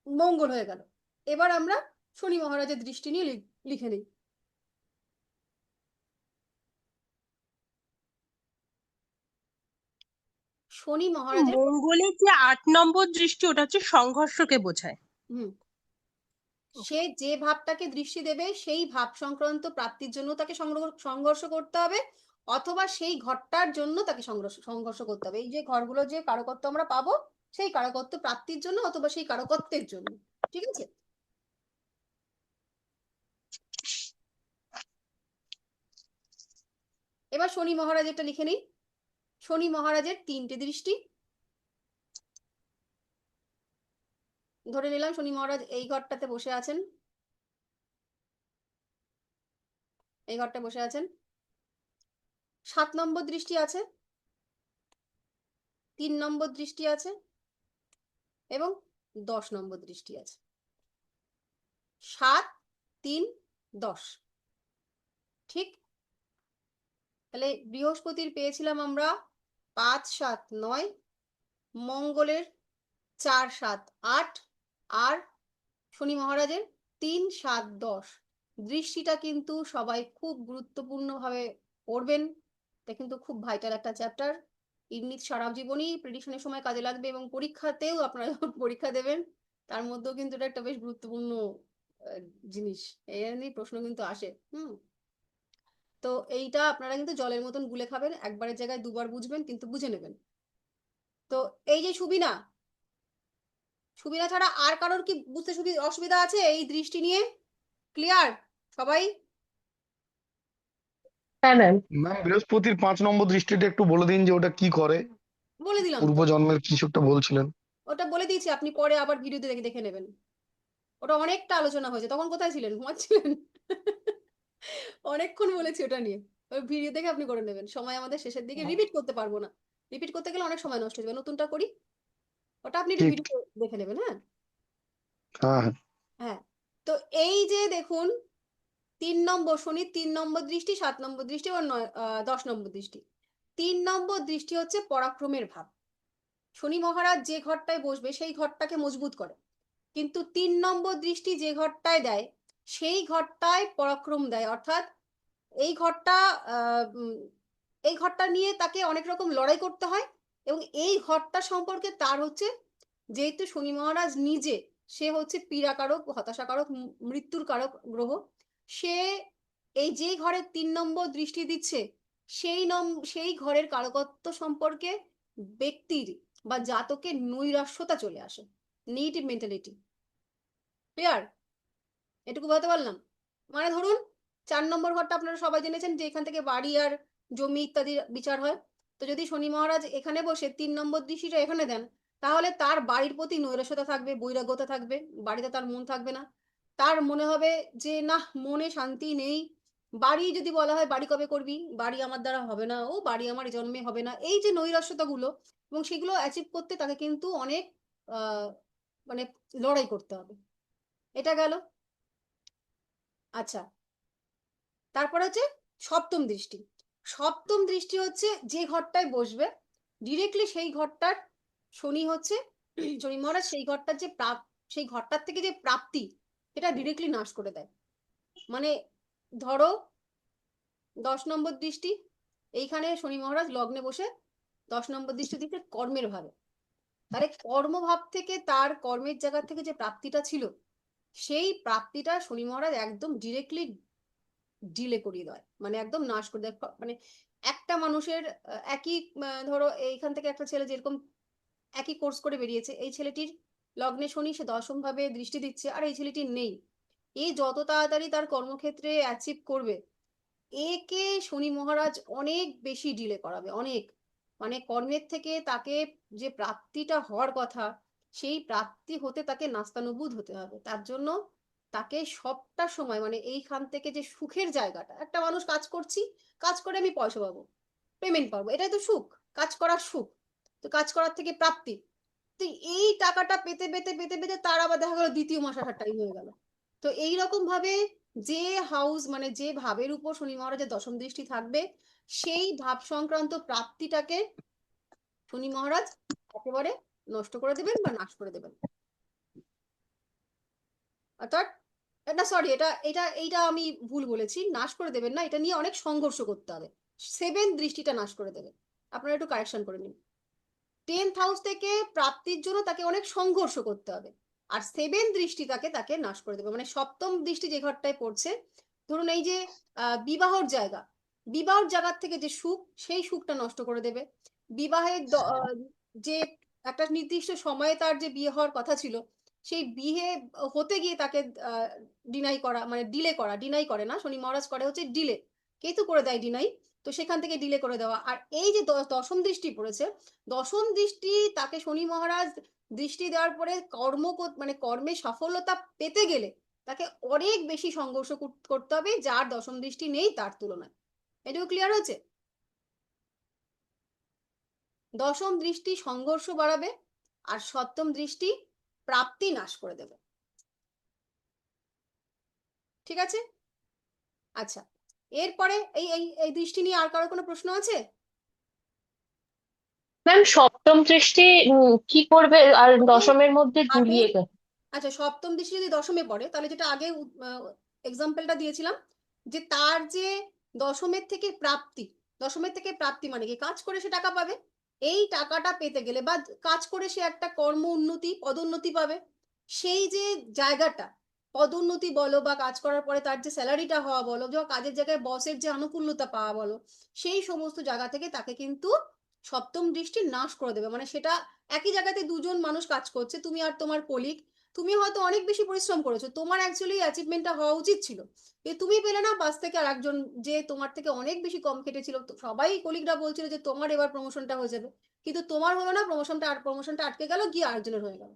মঙ্গল হয়ে গেল। এবার আমরা শনি মহারাজের দৃষ্টি নিয়ে লিখে নিই। শনি মহারাজের, মঙ্গলের যে 8 নম্বর দৃষ্টি ওটা হচ্ছে সংঘর্ষকে বোঝায়। হুম, সে যে ভাবটাকে দৃষ্টি দেবে সেই ভাব সংক্রান্ত প্রাপ্তির জন্য তাকে সংঘর্ষ করতে হবে, অথবা সেই ঘরটার জন্য তাকে সংঘর্ষ করতে হবে। এই যে ঘরগুলো যে কারকত্ব আমরা পাবো, সেই কারকত্ব প্রাপ্তির জন্য অথবা সেই কারকত্বের জন্য। ঠিক আছে, এবার শনি মহারাজেরটা লিখে নিই। শনি মহারাজের 3টে দৃষ্টি। ধরে নিলাম শনি মহারাজ এই ঘরটাতে বসে আছেন, এই ঘরটা বসে আছেন। 7 নম্বর দৃষ্টি আছে, 3 নম্বর দৃষ্টি আছে, এবং 10 নম্বর দৃষ্টি আছে। 7, 3, 10। ঠিক, তাহলে বৃহস্পতির পেয়েছিলাম আমরা 5, 7, 9, মঙ্গলের 4, 7, 8, আর শনি মহারাজের 3, 7, 10। দৃষ্টিটা কিন্তু সবাই খুব গুরুত্বপূর্ণ ভাবে পড়বেন, এটা কিন্তু খুব ভাইটাল একটা চ্যাপ্টার। এমনি সারা জীবনই প্রেডিকশনের সময় কাজে লাগবে, এবং পরীক্ষাতেও আপনারা যখন পরীক্ষা দেবেন তার মধ্যেও কিন্তু এটা একটা বেশ গুরুত্বপূর্ণ জিনিস, এই নিয়ে প্রশ্ন কিন্তু আসে। তো এইটা আপনারা কিন্তু জলের মতন গুলে খাবেন, একবারের জায়গায় দুবার বুঝবেন, কিন্তু বুঝে নেবেন। তো এই যে সুবিনা, সুবিনা ছাড়া আর কারোর কি বুঝতে অসুবিধা আছে এই দৃষ্টি নিয়ে? ক্লিয়ার সবাই? হ্যাঁ ম্যাম। ম্যাম বৃহস্পতির 5 নম্বর দৃষ্টিটা একটু বলে দিন যে ওটা কি করে, বলে দিলাম তো, পূর্ব জন্মের কিছু একটা বলছিলেন। ওটা বলে দিয়েছি, আপনি পরে আবার ভিডিওতে দেখে দেখে নেবেন। ওটা অনেকটা আলোচনা হয়েছে, তখন কোথায় ছিলেন, ঘুমাচ্ছিলেন? অনেকক্ষণ বলেছি ওটা নিয়ে, ওই ভিডিও দেখে আপনি করে নেবেন, সময় আমাদের শেষের দিকে, রিপিট করতে পারবো না, রিপিট করতে গেলে অনেক সময় নষ্ট হয়ে যাবে, নতুনটা করি। ওটা আপনি একটু ঠিক। ভিডিও দেখে নেবেন। হ্যাঁ হ্যাঁ হ্যাঁ। হ্যাঁ, তো এই যে দেখুন, 3 নম্বর শনি, 3 নম্বর দৃষ্টি, 7 নম্বর দৃষ্টি, এবং 10 নম্বর দৃষ্টি। 3 নম্বর দৃষ্টি হচ্ছে পরাক্রমের ভাব। শনি মহারাজ যে ঘরটায় বসবে সেই ঘরটাকে মজবুত করে, কিন্তু 3 নম্বর দৃষ্টি যে ঘরটায় দেয় সেই ঘরটায় পরাক্রম দেয়, অর্থাৎ এই ঘরটা এই ঘরটা নিয়ে তাকে অনেক রকম লড়াই করতে হয়। এবং এই ঘরটা সম্পর্কে তার হচ্ছে, যেহেতু শনি মহারাজ নিজে সে হচ্ছে পীড়াকারক, হতাশাকারক, মৃত্যুর কারক গ্রহ, সে এই যে ঘরে 3 নম্বর দৃষ্টি দিচ্ছে সেই ঘরের কারকত্ব সম্পর্কে ব্যক্তির বা জাতকের নৈরাশ্যতা চলে আসে, নেগেটিভ মেন্টালিটি। ক্লিয়ার? এটুকু বলতে পারলাম? মানে ধরুন 4 নম্বর ঘরটা আপনারা সবাই জেনেছেন যে এখান থেকে বাড়ি আর জমি ইত্যাদি বিচার হয়। তো যদি শনি মহারাজ এখানে বসে 3 নম্বর দৃষ্টিটা এখানে দেন, তাহলে তার বাড়ির প্রতি নৈরাশ্যতা থাকবে, বৈরাগ্যতা থাকবে, বাড়িতে তার মন থাকবে না, তার মনে হবে যে না, মনে শান্তি নেই। বাড়ি যদি বলা হয় বাড়ি কবে করবি, বাড়ি আমার দ্বারা হবে না, ও বাড়ি আমার জন্মে হবে না, এই যে নৈরাশ্যতাগুলো, এবং সেগুলো অ্যাচিভ করতে তাকে কিন্তু অনেক মানে লড়াই করতে হবে। এটা গেল। আচ্ছা, তারপর হচ্ছে সপ্তম দৃষ্টি। সপ্তম দৃষ্টি হচ্ছে যে ঘরটায় বসবে ডিরেক্টলি সেই ঘরটার শনি হচ্ছে শনি মহারাজ সেই ঘরটার যে সেই ঘরটার থেকে যে প্রাপ্তি এটা ডিরেক্টলি নাশ করে দেয়। মানে ধরো 10 নম্বর দৃষ্টি, এইখানে শনি মহারাজ লগ্নে বসে 10 নম্বর দৃষ্টি দিচ্ছে কর্মের ভাবে, তাহলে কর্মভাব থেকে তার কর্মের জায়গা থেকে যে প্রাপ্তিটা ছিল সেই প্রাপ্তিটা শনি মহারাজ একদম ডিরেক্টলি ডিলে করিয়ে দেয়, মানে একদম নাশ করে দেয়। মানে একটা মানুষের একই ধরো এইখান থেকে একটা ছেলে যেরকম একই কোর্স করে বেরিয়েছে, এই ছেলেটির লগ্নে শনি, সে 10ম ভাবে দৃষ্টি দিচ্ছে, আর এই ছেলেটির নেই। এই যত তাড়াতাড়ি তার কর্মক্ষেত্রে অ্যাচিভ করবে, একে শনি মহারাজ অনেক বেশি ডিলে করাবে, অনেক। মানে কর্মের থেকে তাকে যে প্রাপ্তিটা হওয়ার কথা সেই প্রাপ্তি হতে তাকে নাস্তানুবুদ হতে হবে। তার জন্য তাকে সবটা সময় মানে এইখান থেকে যে সুখের জায়গাটা, একটা মানুষ কাজ করছি, কাজ করে আমি পয়সা পাবো, পেমেন্ট পাবো, এটাই তো সুখ, কাজ করার সুখ। তো কাজ করার থেকে প্রাপ্তি, তো এই টাকাটা পেতে পেতে পেতে পেতে তার আবার দেখা গেল 2য় মাস আসার টাইম হয়ে গেল। তো এইরকম ভাবে যে হাউস মানে যে ভাবের উপর শনি মহারাজের 10ম দৃষ্টি থাকবে সেই ভাব সংক্রান্ত প্রাপ্তিটাকে শনি মহারাজ একেবারে নষ্ট করে দেবেন বা নাশ করে দেবেন। অর্থাৎ না, সরি, এটা এটা এইটা আমি ভুল বলেছি, নাশ করে দেবেন না, এটা নিয়ে অনেক সংঘর্ষ করতে হবে। 7 দৃষ্টিটা নাশ করে দেবে, আপনারা একটু কারেকশন করে নিন। 10th হাউস থেকে প্রাপ্তির জন্য তাকে অনেক সংঘর্ষ করতে হবে, আর 7 দৃষ্টি তাকে নাশ করে দেবে। মানে সপ্তম দৃষ্টি যে ঘরটায় পড়ছে, ধরুন এই যে বিবাহর জায়গার থেকে যে সুখ, সেই সুখটা নষ্ট করে দেবে। বিবাহের যে একটা নির্দিষ্ট সময়ে তার যে বিয়ে হওয়ার কথা ছিল, সেই বিয়ে হতে গিয়ে তাকে ডিনাই করা, মানে ডিনাই করে না, শনি মহারাজ করে হচ্ছে ডিলে, কেতু করে দেয় ডিনাই। তো সেখান থেকে ডিলে করে দেওয়া। আর এই যে 10ম দৃষ্টি পড়েছে, 10ম দৃষ্টি তাকে শনি মহারাজ দৃষ্টি দেওয়ার পরে মানে কর্মে সফলতা পেতে গেলে তাকে অনেক বেশি সংঘর্ষ করতে হবে, যার 10ম দৃষ্টি নেই তার তুলনায়। এটুকু ক্লিয়ার হচ্ছে? 10ম দৃষ্টি সংঘর্ষ বাড়াবে, আর 7ম দৃষ্টি প্রাপ্তি নাশ করে দেবে। ঠিক আছে? আচ্ছা, এরপরে এই এই এই দৃষ্টি নিয়ে আর কারো কোনো প্রশ্ন আছে? ম্যাম সপ্তম দৃষ্টি কি করবে আর দশমের মধ্যে আগে ঝুলিয়ে গেছে? আচ্ছা, 7ম দৃষ্টি যদি 10মে পড়ে, তাহলে যেটা আগে এক্সাম্পলটা দিয়েছিলাম, যে তার যে 10মের থেকে প্রাপ্তি মানে কি, কাজ করে সে টাকা পাবে, এই টাকাটা পেতে গেলে বা কাজ করে সে একটা কর্ম উন্নতি, পদোন্নতি পাবে, সেই যে জায়গাটা পদোন্নতি বলো বা কাজ করার পরে তার যে স্যালারিটা হওয়া বলো, বা কাজের জায়গায় বসের যে আনুকূল্যতা পাওয়া বলো, সেই সমস্ত জায়গা থেকে তাকে কিন্তু 7ম দৃষ্টি নাশ করে দেবে। মানে সেটা একই জায়গাতে দুজন মানুষ কাজ করছে, তুমি আর তোমার কলিগ, তুমি হয়তো অনেক বেশি পরিশ্রম করেছো, তোমার অ্যাকচুয়ালি অ্যাচিভমেন্টটা হওয়া উচিত ছিল, তুমি পেলে না, পাশ থেকে আর একজন যে তোমার থেকে অনেক বেশি কম খেটেছিল, সবাই কলিগরা বলছিল যে তোমার এবার প্রমোশনটা হয়ে যাবে, কিন্তু তোমার হলো না, প্রমোশনটা আটকে গেল, গিয়ে আরেকজনের হয়ে গেল।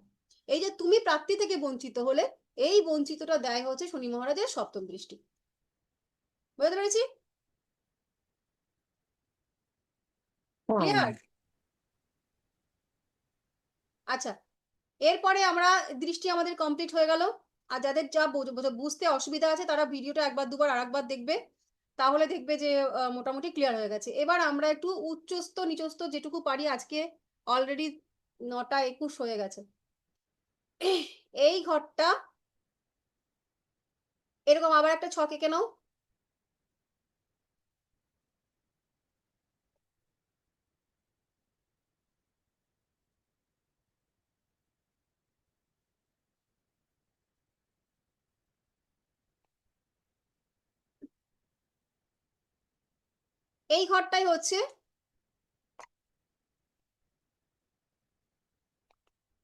এই যে তুমি প্রাপ্তি থেকে বঞ্চিত হলে, এই বঞ্চিতটা দেয় হচ্ছে শনি মহারাজের 7ম দৃষ্টি। বুঝতে পেরেছি? ক্লিয়ার? আচ্ছা, এরপরে আমরা দৃষ্টি আমাদের কমপ্লিট হয়ে গেল। আর যাদের যা বুঝতে অসুবিধা আছে তারা ভিডিওটা একবার দুবার আরেকবার দেখবে, তাহলে দেখবে যে মোটামুটি ক্লিয়ার হয়ে গেছে। এবার আমরা একটু উচ্চস্থ নিচস্থ যেটুকু পারি, আজকে অলরেডি 9:21 হয়ে গেছে। এই ঘরটা এরকম আবার একটা ছক এঁকে নাও। এই ঘরটাই হচ্ছে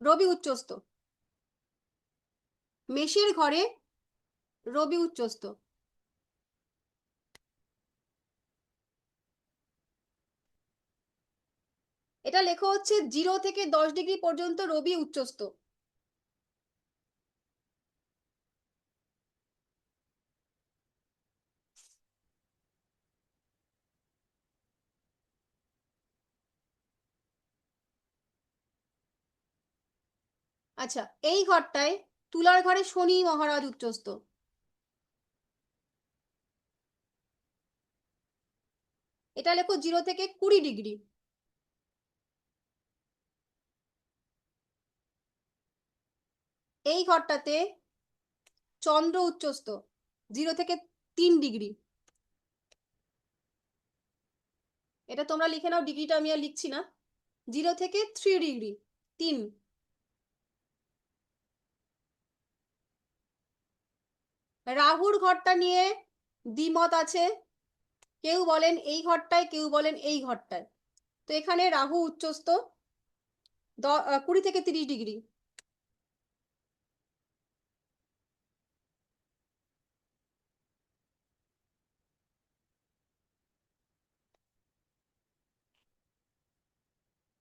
রবি উচ্চস্থ, মেষের ঘরে রবি উচ্চস্থ। এটা লেখা হচ্ছে 0 থেকে 10 ডিগ্রি পর্যন্ত রবি উচ্চস্থ। আচ্ছা, এই ঘরটায় তুলার ঘরে শনি মহারাজ উচ্চস্থ। এটা লেখো 0 থেকে 20 ডিগ্রি। এই ঘরটাতে চন্দ্র উচ্চস্থ 0 থেকে 3 ডিগ্রি। এটা তোমরা লিখে নাও, ডিগ্রিটা আমি আর লিখছি না। 0 থেকে 3 ডিগ্রি, 3। রাহুর ঘরটা নিয়ে দ্বিমত আছে, কেউ বলেন এই ঘরটায়, কেউ বলেন এই ঘরটায়। তো এখানে রাহু উচ্চস্থ 20 থেকে 30 ডিগ্রি।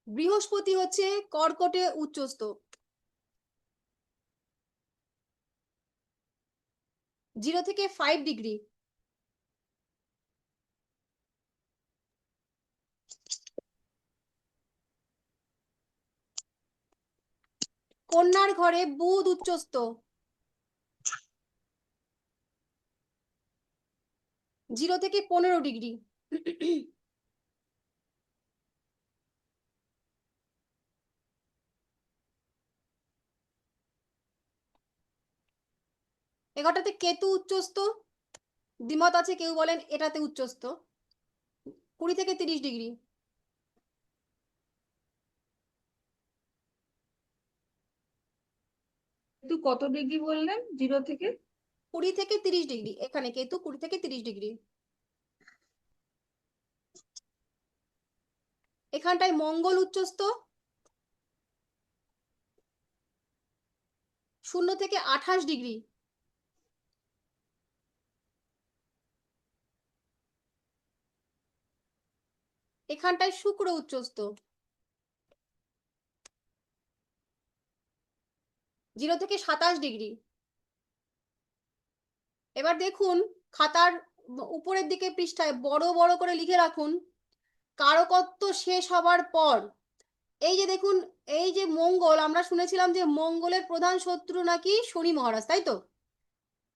বৃহস্পতি হচ্ছে কর্কটে উচ্চস্থ 0 থেকে 5 ডিগ্রি। কন্যার ঘরে বুধ উচ্চস্থ 0 থেকে 15 ডিগ্রি। এ ঘরটাতে কেতু উচ্চস্থ, দ্বিমত আছে, কেউ বলেন এটাতে উচ্চস্থ 20 থেকে 30 ডিগ্রি। কিন্তু কত ডিগ্রি বললেন 0 থেকে? 20 থেকে 30 ডিগ্রি, এখানে কেতু 20 থেকে 30 ডিগ্রি। এখানটায় মঙ্গল উচ্চস্থ 0 থেকে 28 ডিগ্রি। এখানটায় শুক্র উচ্চস্থ 0 থেকে 27 ডিগ্রি। এবার দেখুন খাতার উপরের দিকে পৃষ্ঠায় বড় বড় করে লিখে রাখুন, কারকত্ব শেষ হবার পর এই যে দেখুন, এই যে মঙ্গল, আমরা শুনেছিলাম যে মঙ্গলের প্রধান শত্রু নাকি শনি মহারাজ, তাই তো?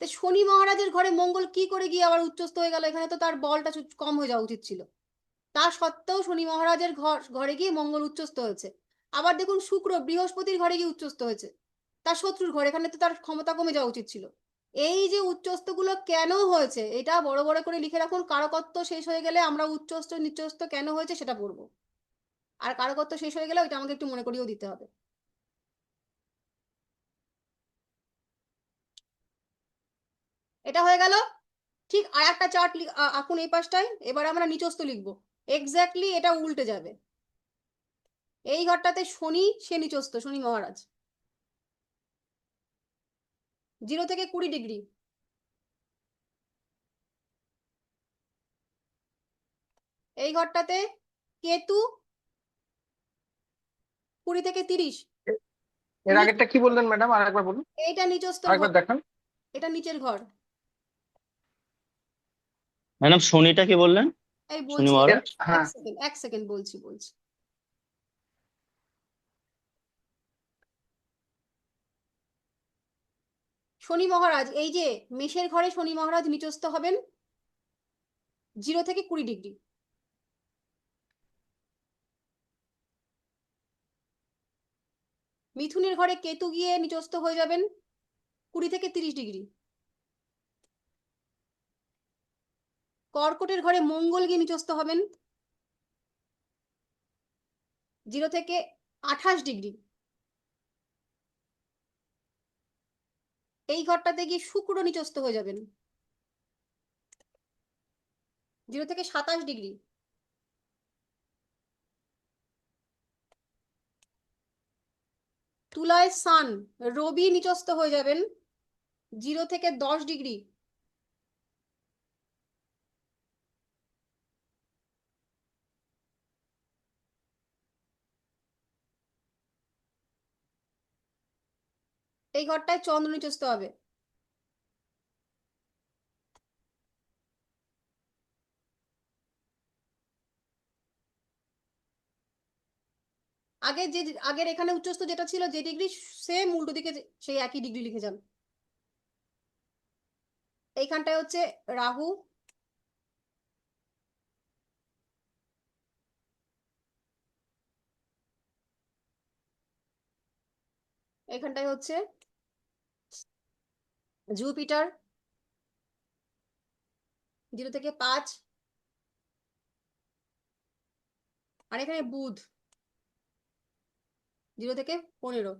তো শনি মহারাজের ঘরে মঙ্গল কি করে গিয়ে আবার উচ্চস্থ হয়ে গেল? এখানে তো তার বলটা কম হয়ে যাওয়া উচিত ছিল। তা সত্ত্বেও শনি মহারাজের ঘরে গিয়ে মঙ্গল উচ্চস্থ হয়েছে। আবার দেখুন শুক্র বৃহস্পতির ঘরে গিয়ে উচ্চস্থ হয়েছে, তার শত্রুর ঘরে, এখানে তো তার ক্ষমতা কমে যাওয়া উচিত ছিল। এই যে উচ্চস্থ গুলো কেন হয়েছে এটা বড় বড় করে লিখে রাখুন। কারকত্ব শেষ হয়ে গেলে আমরা উচ্চস্থ নিচস্থ কেন হয়েছে সেটা পড়বো, আর কারকত্ব শেষ হয়ে গেলে ওইটা আমাকে একটু মনে করিয়েও দিতে হবে। এটা হয়ে গেল। ঠিক আর একটা চার্ট আঁকুন এই পাশটায়। এবার আমরা নিচস্থ লিখবো, এক্স্যাক্টলি এটা উল্টে যাবে। এই ঘরটাতে শনি, সে নিচস্থ, শনি মহারাজ 0 থেকে 20 ডিগ্রি। এই ঘরটাতে কেতু 20 থেকে 30। এর আগেরটা কি বললেন ম্যাডাম, আর একবার বলুন, এইটা নিচস্থ আরেকবার ঘর, দেখান। এটা নিচের ঘর। ম্যাডাম শনিটা কি বললেন? এই শনি বলছি, মহারাজ। হ্যাঁ, এক সেকেন্ড বলছি। শনি মহারাজ, এই যে মেষের ঘরে শনি মহারাজ নিচস্থ হবেন 0 থেকে 20 ডিগ্রি। মিথুনের ঘরে কেতু গিয়ে নিচস্থ হয়ে যাবেন 20 থেকে 30 ডিগ্রি। কর্কটের ঘরে মঙ্গল গিয়ে নিচস্থ হবেন 0 থেকে 28 ডিগ্রি। এই ঘরটাতে গিয়ে শুক্র নিচস্থ হয়ে যাবেন 0 থেকে 27 ডিগ্রি। তুলায় সান রবি নিচস্থ হয়ে যাবেন 0 থেকে 10 ডিগ্রি। এই ঘরটায় চন্দ্র নিচস্থ হবে। আগের এখানে উচ্চস্থ যেটা ছিল যে ডিগ্রি সেম উল্টো দিকে সেই একই ডিগ্রি লিখে যান। এইখানটায় হচ্ছে রাহু, এখানটায় হচ্ছে জুপিটার 0 থেকে 5, আর এখানে বুধ 0 থেকে 15।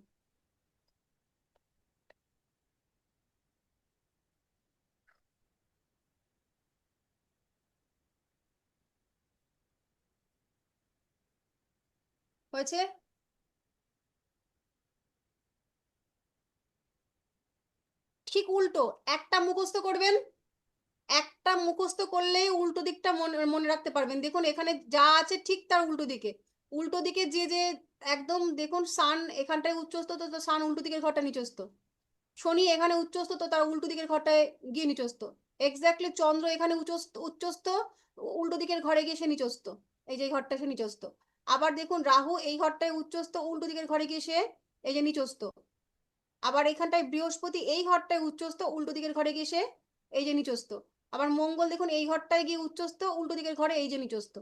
হয়েছে? ঠিক উল্টো একটা মুখস্থ করবেন, একটা মুখস্থ করলেই উল্টো দিকটা মনে রাখতে পারবেন। দেখুন এখানে যা আছে ঠিক তার উল্টো দিকে। উল্টো দিকে যে একদম দেখুন সান এখানটায় উচ্চস্থ, তো সান উল্টো দিকের ঘরটা নিচস্থ। শনি এখানে উচ্চস্থ, তো তার উল্টো দিকের ঘরটায় গিয়ে নিচস্থ। এক্স্যাক্টলি চন্দ্র এখানে উচ্চস্থ, উল্টো দিকের ঘরে গিয়ে সে নিচস্থ। এই যে ঘরটা সে নিচস্থ। আবার দেখুন রাহু এই ঘরটায় উচ্চস্থ, উল্টো দিকের ঘরে গিয়ে সে এই যে নিচস্থ। আবার এখানটায় বৃহস্পতি এই ঘরটায় উচ্চস্থ, উল্টো দিকের ঘরে গিয়ে সে এই যে নিচস্থ। আবার মঙ্গল দেখুন এই ঘরটায় গিয়ে উচ্চস্থ, উল্টো দিকের ঘরে এই যে নিচস্থ।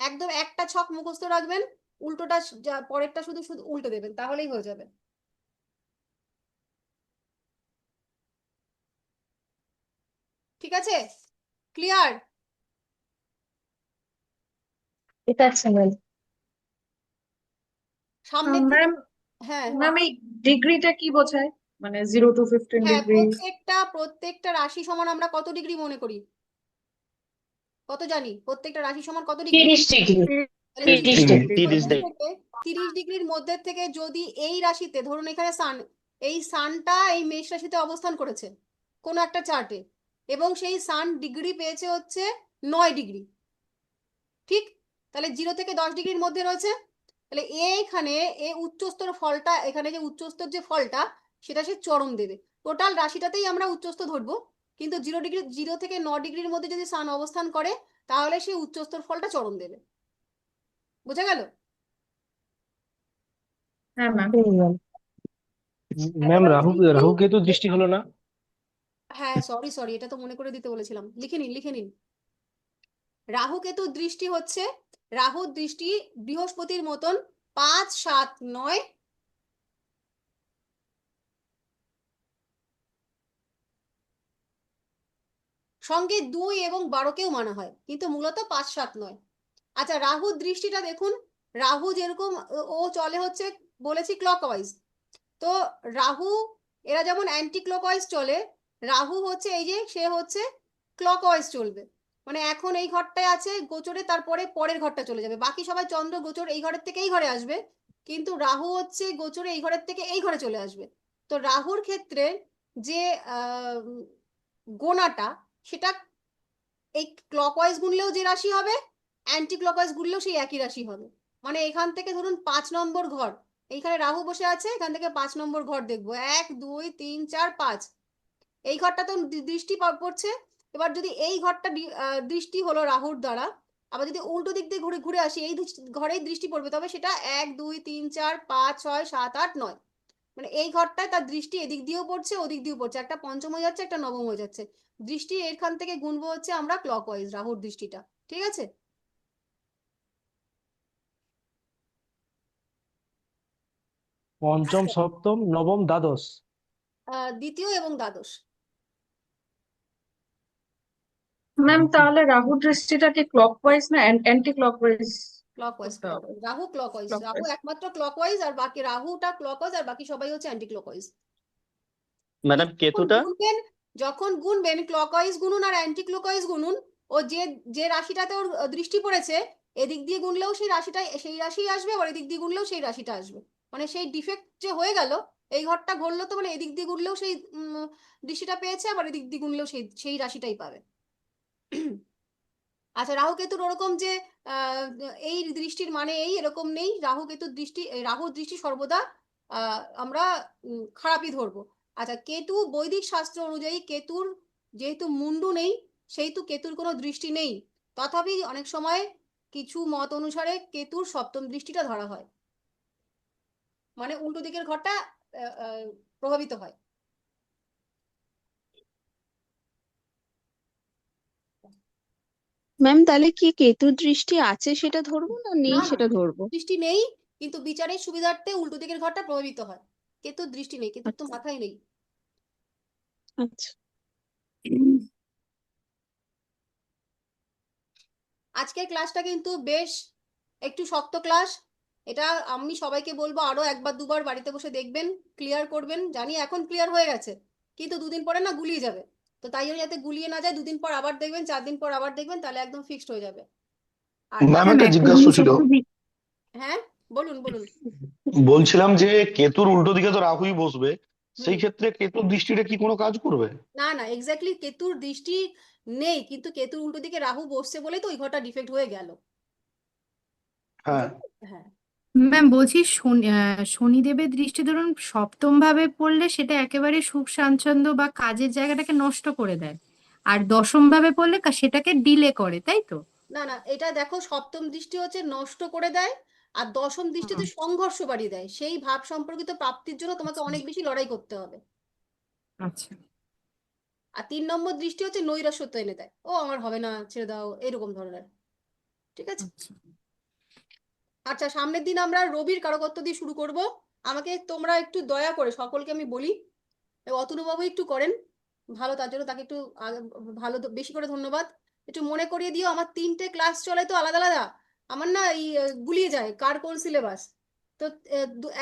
একদম একটা ছক মুখস্থ রাখবেন, উল্টোটা পরেরটা শুধু শুধু উল্টো দেবেন, তাহলেই হয়ে যাবে। ঠিক আছে? ক্লিয়ার? ঠিক আছে ম্যাম। সামনের থেকে ম্যাম হ্যাঁ ম্যাম এই ডিগ্রিটা কি বোঝায়, মানে 0 to 15 হ্যাঁ, ডিগ্রি? প্রত্যেকটা রাশি সমান আমরা কত ডিগ্রি মনে করি? কত জানি? প্রত্যেকটা রাশি সমান কত ডিগ্রি? 30 ডিগ্রি। তাহলে 30 ডিগ্রি। 30 ডিগ্রি। 30 ডিগ্রির মধ্যে থেকে যদি এই রাশিতে ধরুন এখানে এই সানটা এই মেষ রাশিতে অবস্থান করেছে কোনো একটা চার্টে, এবং সেই সান ডিগ্রি পেয়েছে হচ্ছে 9 ডিগ্রি, ঠিক? তাহলে 0 থেকে 10 ডিগ্রির মধ্যে রয়েছে। তাহলে এইখানে এই উচ্চস্তর ফলটা, এখানে যে উচ্চস্তর যে ফলটা সেটা সে চরম দেবে। টোটাল রাশিটাতেই আমরা উচ্চস্থ ধরবো, কিন্তু 0 থেকে 9 ডিগ্রির মধ্যে যদি সান অবস্থান করে তাহলে সে উচ্চস্তর ফলটা চরম দেবে। বোঝা গেল? হ্যাঁ ম্যাম। ম্যাম রাহু একেবারে রাহু কেতু দৃষ্টি হলো না? হ্যাঁ সরি এটা তো মনে করে দিতে বলেছিলাম, লিখে নিন। রাহু কেতু দৃষ্টি হচ্ছে, রাহু দৃষ্টি বৃহস্পতির মতন 5, 7, 9 সঙ্গে 2 এবং 12কেও মানা হয়, কিন্তু মূলত 5, 7, 9। আচ্ছা রাহুর দৃষ্টিটা দেখুন, রাহু যেরকম ও চলে হচ্ছে বলেছি ক্লকওয়াইজ, তো রাহু এরা যেমন অ্যান্টি ক্লকওয়াইজ চলে, রাহু হচ্ছে এই যে সে হচ্ছে ক্লকওয়াইজ চলবে। মানে এখন এই ঘরটায় আছে গোচরে, তারপরে পরের ঘরটা চলে যাবে। বাকি সবাই চন্দ্র গোচর এই ঘরের থেকে এই ঘরে আসবে, কিন্তু রাহু হচ্ছে গোচরে এই ঘরের থেকে এই ঘরে চলে আসবে। তো রাহুর ক্ষেত্রে যে গোনাটা, সেটা এই ক্লকওয়াইজ গুনলেও যে রাশি হবে, অ্যান্টি ক্লকওয়াইজ গুনলেও সেই একই রাশি হবে। মানে এখান থেকে ধরুন 5 নম্বর ঘর, এইখানে রাহু বসে আছে, এখান থেকে 5 নম্বর ঘর দেখবো, 1, 2, 3, 4, 5, এই ঘরটা তো দৃষ্টি পড়ছে। এবার যদি এই ঘরটা দৃষ্টি হলো রাহুর দ্বারা, আবার যদি উল্টো দিক দিয়ে ঘুরে ঘুরে আসি এই ঘরেই দৃষ্টি পড়বে, তবে সেটা 1, 2, 3, 4, 5, 6, 7, 8, 9, মানে এই ঘরটায় তার দৃষ্টি এদিক দিয়েও পড়ছে ওদিক দিয়েও পড়ছে, একটা পঞ্চম হয়ে যাচ্ছে একটা নবম হয়ে যাচ্ছে। দৃষ্টি এখান থেকে গুনবো হচ্ছে আমরা ক্লকওয়াইজ রাহুর দৃষ্টিটা। ঠিক আছে? পঞ্চম আচ্ছা, সপ্তম নবম দ্বাদশ। দ্বিতীয় এবং দ্বাদশ। ম্যাম তাহলে রাহু দৃষ্টিটা কি ক্লকওয়াইজ না অ্যান্টি ক্লকওয়াইজ ক্লকওয়াইজ করতে হবে? Rahu clockwise, Rahu clockwise. একমাত্র ক্লকওয়াইজ, আর বাকি রাহুটা ক্লকওয়াইজ আর বাকি সবাই হচ্ছে অ্যান্টি ক্লকওয়াইজ। ম্যাডাম কেতুটা? যখন গুনবেন ক্লকওয়াইজ গুনুন আর অ্যান্টি ক্লকওয়াইজ গুনুন, ও যে যে রাশিটাতে ওর দৃষ্টি পড়েছে এদিক দিয়ে গুনলেও সেই রাশি আসবে, আর এদিক দিয়ে গুনলেও সেই রাশিটা আসবে। মানে সেই ডিফেক্ট যে হয়ে গেল, এই ঘরটা ঘুরলো তো মানে এদিক দিয়ে গুনলেও সেই দৃষ্টিটা পেয়েছে, আবার এদিক দিয়ে গুনলেও সেই রাশিটাই পাবে। আচ্ছা, রাহু কেতুর ওরকম যে আহ, এই দৃষ্টির মানে এই এরকম নেই। রাহু কেতুর দৃষ্টি, রাহুর দৃষ্টি সর্বদা আমরা খারাপই ধরবো। আচ্ছা, কেতু বৈদিক শাস্ত্র অনুযায়ী কেতুর যেহেতু মুন্ডু নেই, সেহেতু কেতুর কোনো দৃষ্টি নেই। তথাপি অনেক সময় কিছু মত অনুসারে কেতুর সপ্তম দৃষ্টিটা ধরা হয়, মানে উল্টো দিকের ঘরটা প্রভাবিত হয়। ম্যাম তাহলে কি কেতুর দৃষ্টি আছে সেটা ধরবো না নেই না না, সেটা ধরবো? দৃষ্টি নেই, কিন্তু বিচারের সুবিধার্থে উল্টো দিকের ঘরটা প্রভাবিত হয়। কেতুর দৃষ্টি নেই, কেতুর তো আচ্ছা মাথায় নেই। আচ্ছা। আজকের ক্লাসটা কিন্তু বেশ একটু শক্ত ক্লাস। এটা আমি সবাইকে বলবো আরো একবার দুবার বাড়িতে বসে দেখবেন, ক্লিয়ার করবেন। জানি এখন ক্লিয়ার হয়ে গেছে, কিন্তু দুদিন পরে না গুলিয়ে যাবে। তো তাই জন্য যাতে গুলিয়ে না যায়, দুদিন পর আবার দেখবেন, 4 দিন পর আবার দেখবেন, তাহলে একদম ফিক্সড হয়ে যাবে। আর ম্যাম ম্যাম একটা একটা জিজ্ঞাসা জিনিস ছিল, হ্যাঁ, বলুন বলুন। বলছিলাম যে কেতুর উল্টো দিকে তো রাহুই বসবে, সেই হুম, ক্ষেত্রে কেতুর দৃষ্টিটা কি কোনো কাজ করবে? না না, এক্স্যাক্টলি কেতুর দৃষ্টি নেই, কিন্তু কেতুর উল্টো দিকে রাহু বসছে বলেই তো ওই ঘরটা ডিফেক্ট হয়ে গেল। হ্যাঁ। বুঝতে হ্যাঁ। ম্যাম বলছি শনিদেবের দৃষ্টি ধরুন সপ্তম ভাবে পড়লে সেটা একেবারে সুখ স্বাচ্ছন্দ্য বা কাজের জায়গাটাকে নষ্ট করে দেয়, আর দশম ভাবে পড়লে সেটাকে ডিলে করে, তাই তো? না না, এটা দেখো, সপ্তম দৃষ্টি হচ্ছে নষ্ট করে দেয়, আর দশম দৃষ্টিতে সংঘর্ষ বাড়িয়ে দেয়। সেই ভাব সম্পর্কিত প্রাপ্তির জন্য তোমাকে আচ্ছা অনেক বেশি লড়াই করতে হবে। আচ্ছা আর 3 নম্বর দৃষ্টি হচ্ছে নৈরাশ্যত্ব এনে দেয়, ও আমার হবে না, ছেড়ে দাও, এরকম ধরনের। ঠিক আছে। আচ্ছা। আচ্ছা, সামনের দিন আমরা রবির কারকত্ব দিয়ে শুরু করব। আমাকে তোমরা একটু দয়া করে, সকলকে আমি বলি, অতনুবাবু একটু করেন ভালো, তার জন্য তাকে একটু ভালো বেশি করে ধন্যবাদ। একটু মনে করিয়ে দিও, আমার 3টে ক্লাস চলে তো আলাদা আলাদা, আমার না এই গুলিয়ে যায় কার কোন সিলেবাস। তো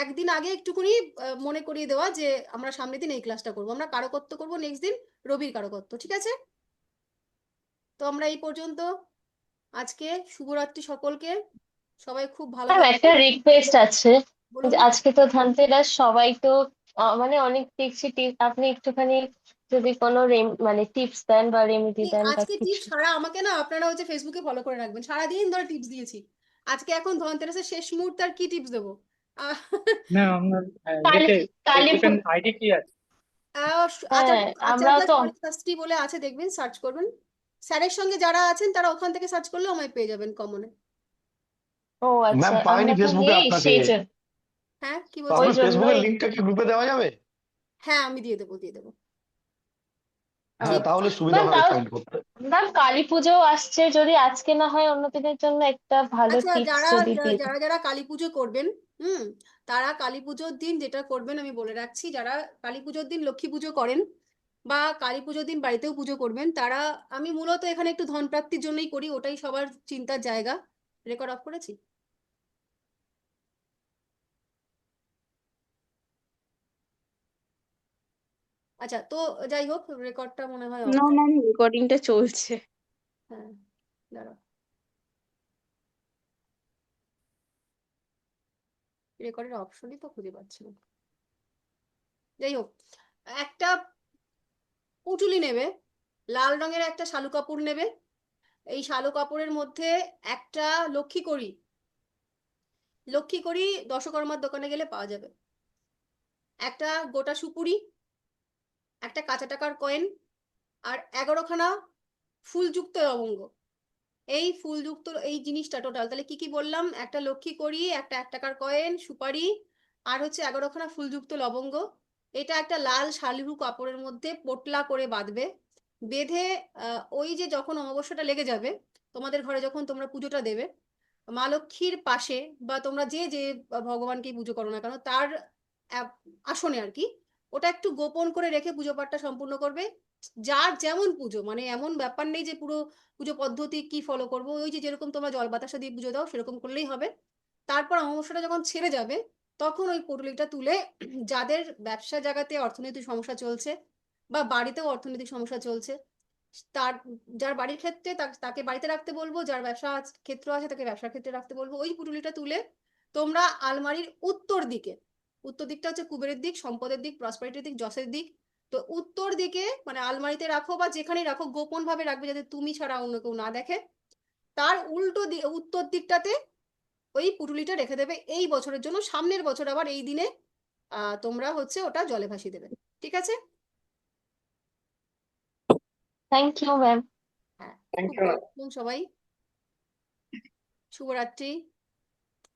একদিন আগে একটুখানি মনে করিয়ে দেওয়া যে আমরা সামনের দিন এই ক্লাসটা করবো, আমরা কারকত্ব করবো নেক্সট দিন, রবির কারকত্ব। ঠিক আছে? তো আমরা এই পর্যন্ত আজকে। শুভরাত্রি সকলকে, সবাই খুব ভালো ম্যাম থাকবেন। একটা রিকোয়েস্ট আছে, বলুন। যে আজকে তো ধনতেরাস, সবাই তো মানে অনেক দেখছি আপনি একটুখানি যদি কোনো মানে টিপস দেন বা রেমেডি দেন বা আজকে টিপস কিছু। সারা আমাকে না, আপনারা হচ্ছে ফেসবুকে ফলো করে রাখবেন, সারাদিন ধরে টিপস দিয়েছি। আজকে এখন ধনতেরাসের শেষ মুহূর্তে আর কি টিপস দেবো? আহ, ম্যাম আপনার কালী ইয়েতে কালী ফেসবুকের আইডি কি আছে? হ্যাঁ, আচার্য আমরাও আচার্য তো। গণেশ শাস্ত্রী বলে আছে, দেখবেন, সার্চ করবেন। স্যারের সঙ্গে যারা আছেন তারা ওখান থেকে সার্চ করলেও আমায় পেয়ে যাবেন কমনে। ও আচ্ছা, ম্যাম পাইনি আমরা তো ফেসবুকে নেই আপনাকে, সেই জন্য। হ্যাঁ, কি তো ওই বলছেন? আপনার ফেসবুকের জন্যই। লিঙ্কটা কি গ্রুপে দেওয়া যাবে? হ্যাঁ, আমি দিয়ে দেবো, দিয়ে দেবো। হ্যাঁ ঠিক আছে। তাহলে সুবিধা ম্যাম হবে তাও, ফাইন্ড করতে। ম্যাম কালী পুজো আসছে, যদি আজকে না হয় অন্য দিনের জন্য একটা ভালো আচ্ছা, টিপস যারা যদি দিয়ে দিন। যারা যারা কালী পুজো করবেন, হুম, তারা কালী পুজোর দিন যেটা করবেন আমি বলে রাখছি, যারা কালী পুজোর দিন লক্ষ্মী পুজো করেন বা কালী পুজোর দিন বাড়িতেও পুজো করবেন, তারা, আমি মূলত এখানে একটু ধন প্রাপ্তির জন্যই করি, ওটাই সবার চিন্তার জায়গা। রেকর্ড অফ করেছি। আচ্ছা, তো যাই হোক, রেকর্ডটা মনে হয় অফ। না ম্যাম রেকর্ডিংটা চলছে। হ্যাঁ, দাঁড়াও, রেকর্ডের অপশনই তো খুঁজে পাচ্ছি না। যাই হোক, একটা পুঁটুলি নেবে, লাল রঙের একটা শালু কাপড় নেবে। এই শালু কাপড়ের মধ্যে একটা লক্ষ্মী করি দশকর্মার দোকানে গেলে পাওয়া যাবে, একটা গোটা সুপুরি, একটা কাঁচা টাকার কয়েন, আর 11খানা ফুলযুক্ত লবঙ্গ। এই ফুলযুক্ত এই জিনিসটা টোটাল তাহলে কি কি বললাম, একটা লক্ষ্মী করি, একটা 1 টাকার কয়েন, সুপারি, আর হচ্ছে 11খানা ফুলযুক্ত লবঙ্গ। এটা একটা লাল শালু কাপড়ের মধ্যে পোটলা করে বাঁধবে। বেঁধে ওই যে যখন অমাবস্যাটা লেগে যাবে, তোমাদের ঘরে যখন তোমরা পুজোটা দেবে, মা লক্ষ্মীর পাশে, বা তোমরা যে যে ভগবানকেই পুজো করো না কেন, তার আসনে আর কি, ওটা একটু গোপন করে রেখে পুজো পাঠটা সম্পূর্ণ করবে। যার যেমন পুজো, মানে এমন ব্যাপার নেই যে পুরো পুজো পদ্ধতি কি ফলো করবো, ওই যে যেরকম তোমরা জল বাতাসা দিয়ে পুজো দাও সেরকম করলেই হবে। তারপর অমাবস্যাটা যখন ছেড়ে যাবে তখন ওই পুটুলিটা তুলে যাদের ব্যবসা জায়গাতে অর্থনৈতিক সমস্যা চলছে বা বাড়িতেও অর্থনৈতিক সমস্যা চলছে, তার যার বাড়ির ক্ষেত্রে তাকে বাড়িতে রাখতে বলবো, যার ব্যবসা ক্ষেত্র আছে তাকে ব্যবসার ক্ষেত্রে রাখতে বলবো। ওই পুটুলিটা তুলে তোমরা আলমারির উত্তর দিকে, উত্তর দিকটা হচ্ছে কুবেরের দিক, সম্পদের দিক, প্রসপারিটির দিক, যশের দিক, তো উত্তর দিকে মানে আলমারিতে রাখো বা যেখানেই রাখো গোপন ভাবে রাখবে যাতে তুমি ছাড়া অন্য কেউ না দেখে। তার উল্টো উত্তর দিকটাতে ওই পুটুলিটা রেখে দেবে এই বছরের জন্য, সামনের বছর আবার এই দিনে তোমরা হচ্ছে ওটা জলে ভাসিয়ে দেবে। ঠিক আছে? Thank you ma'am. হ্যাঁ, থ্যাংক খুব ইউ ভালো থাকুন সবাই। শুভরাত্রি।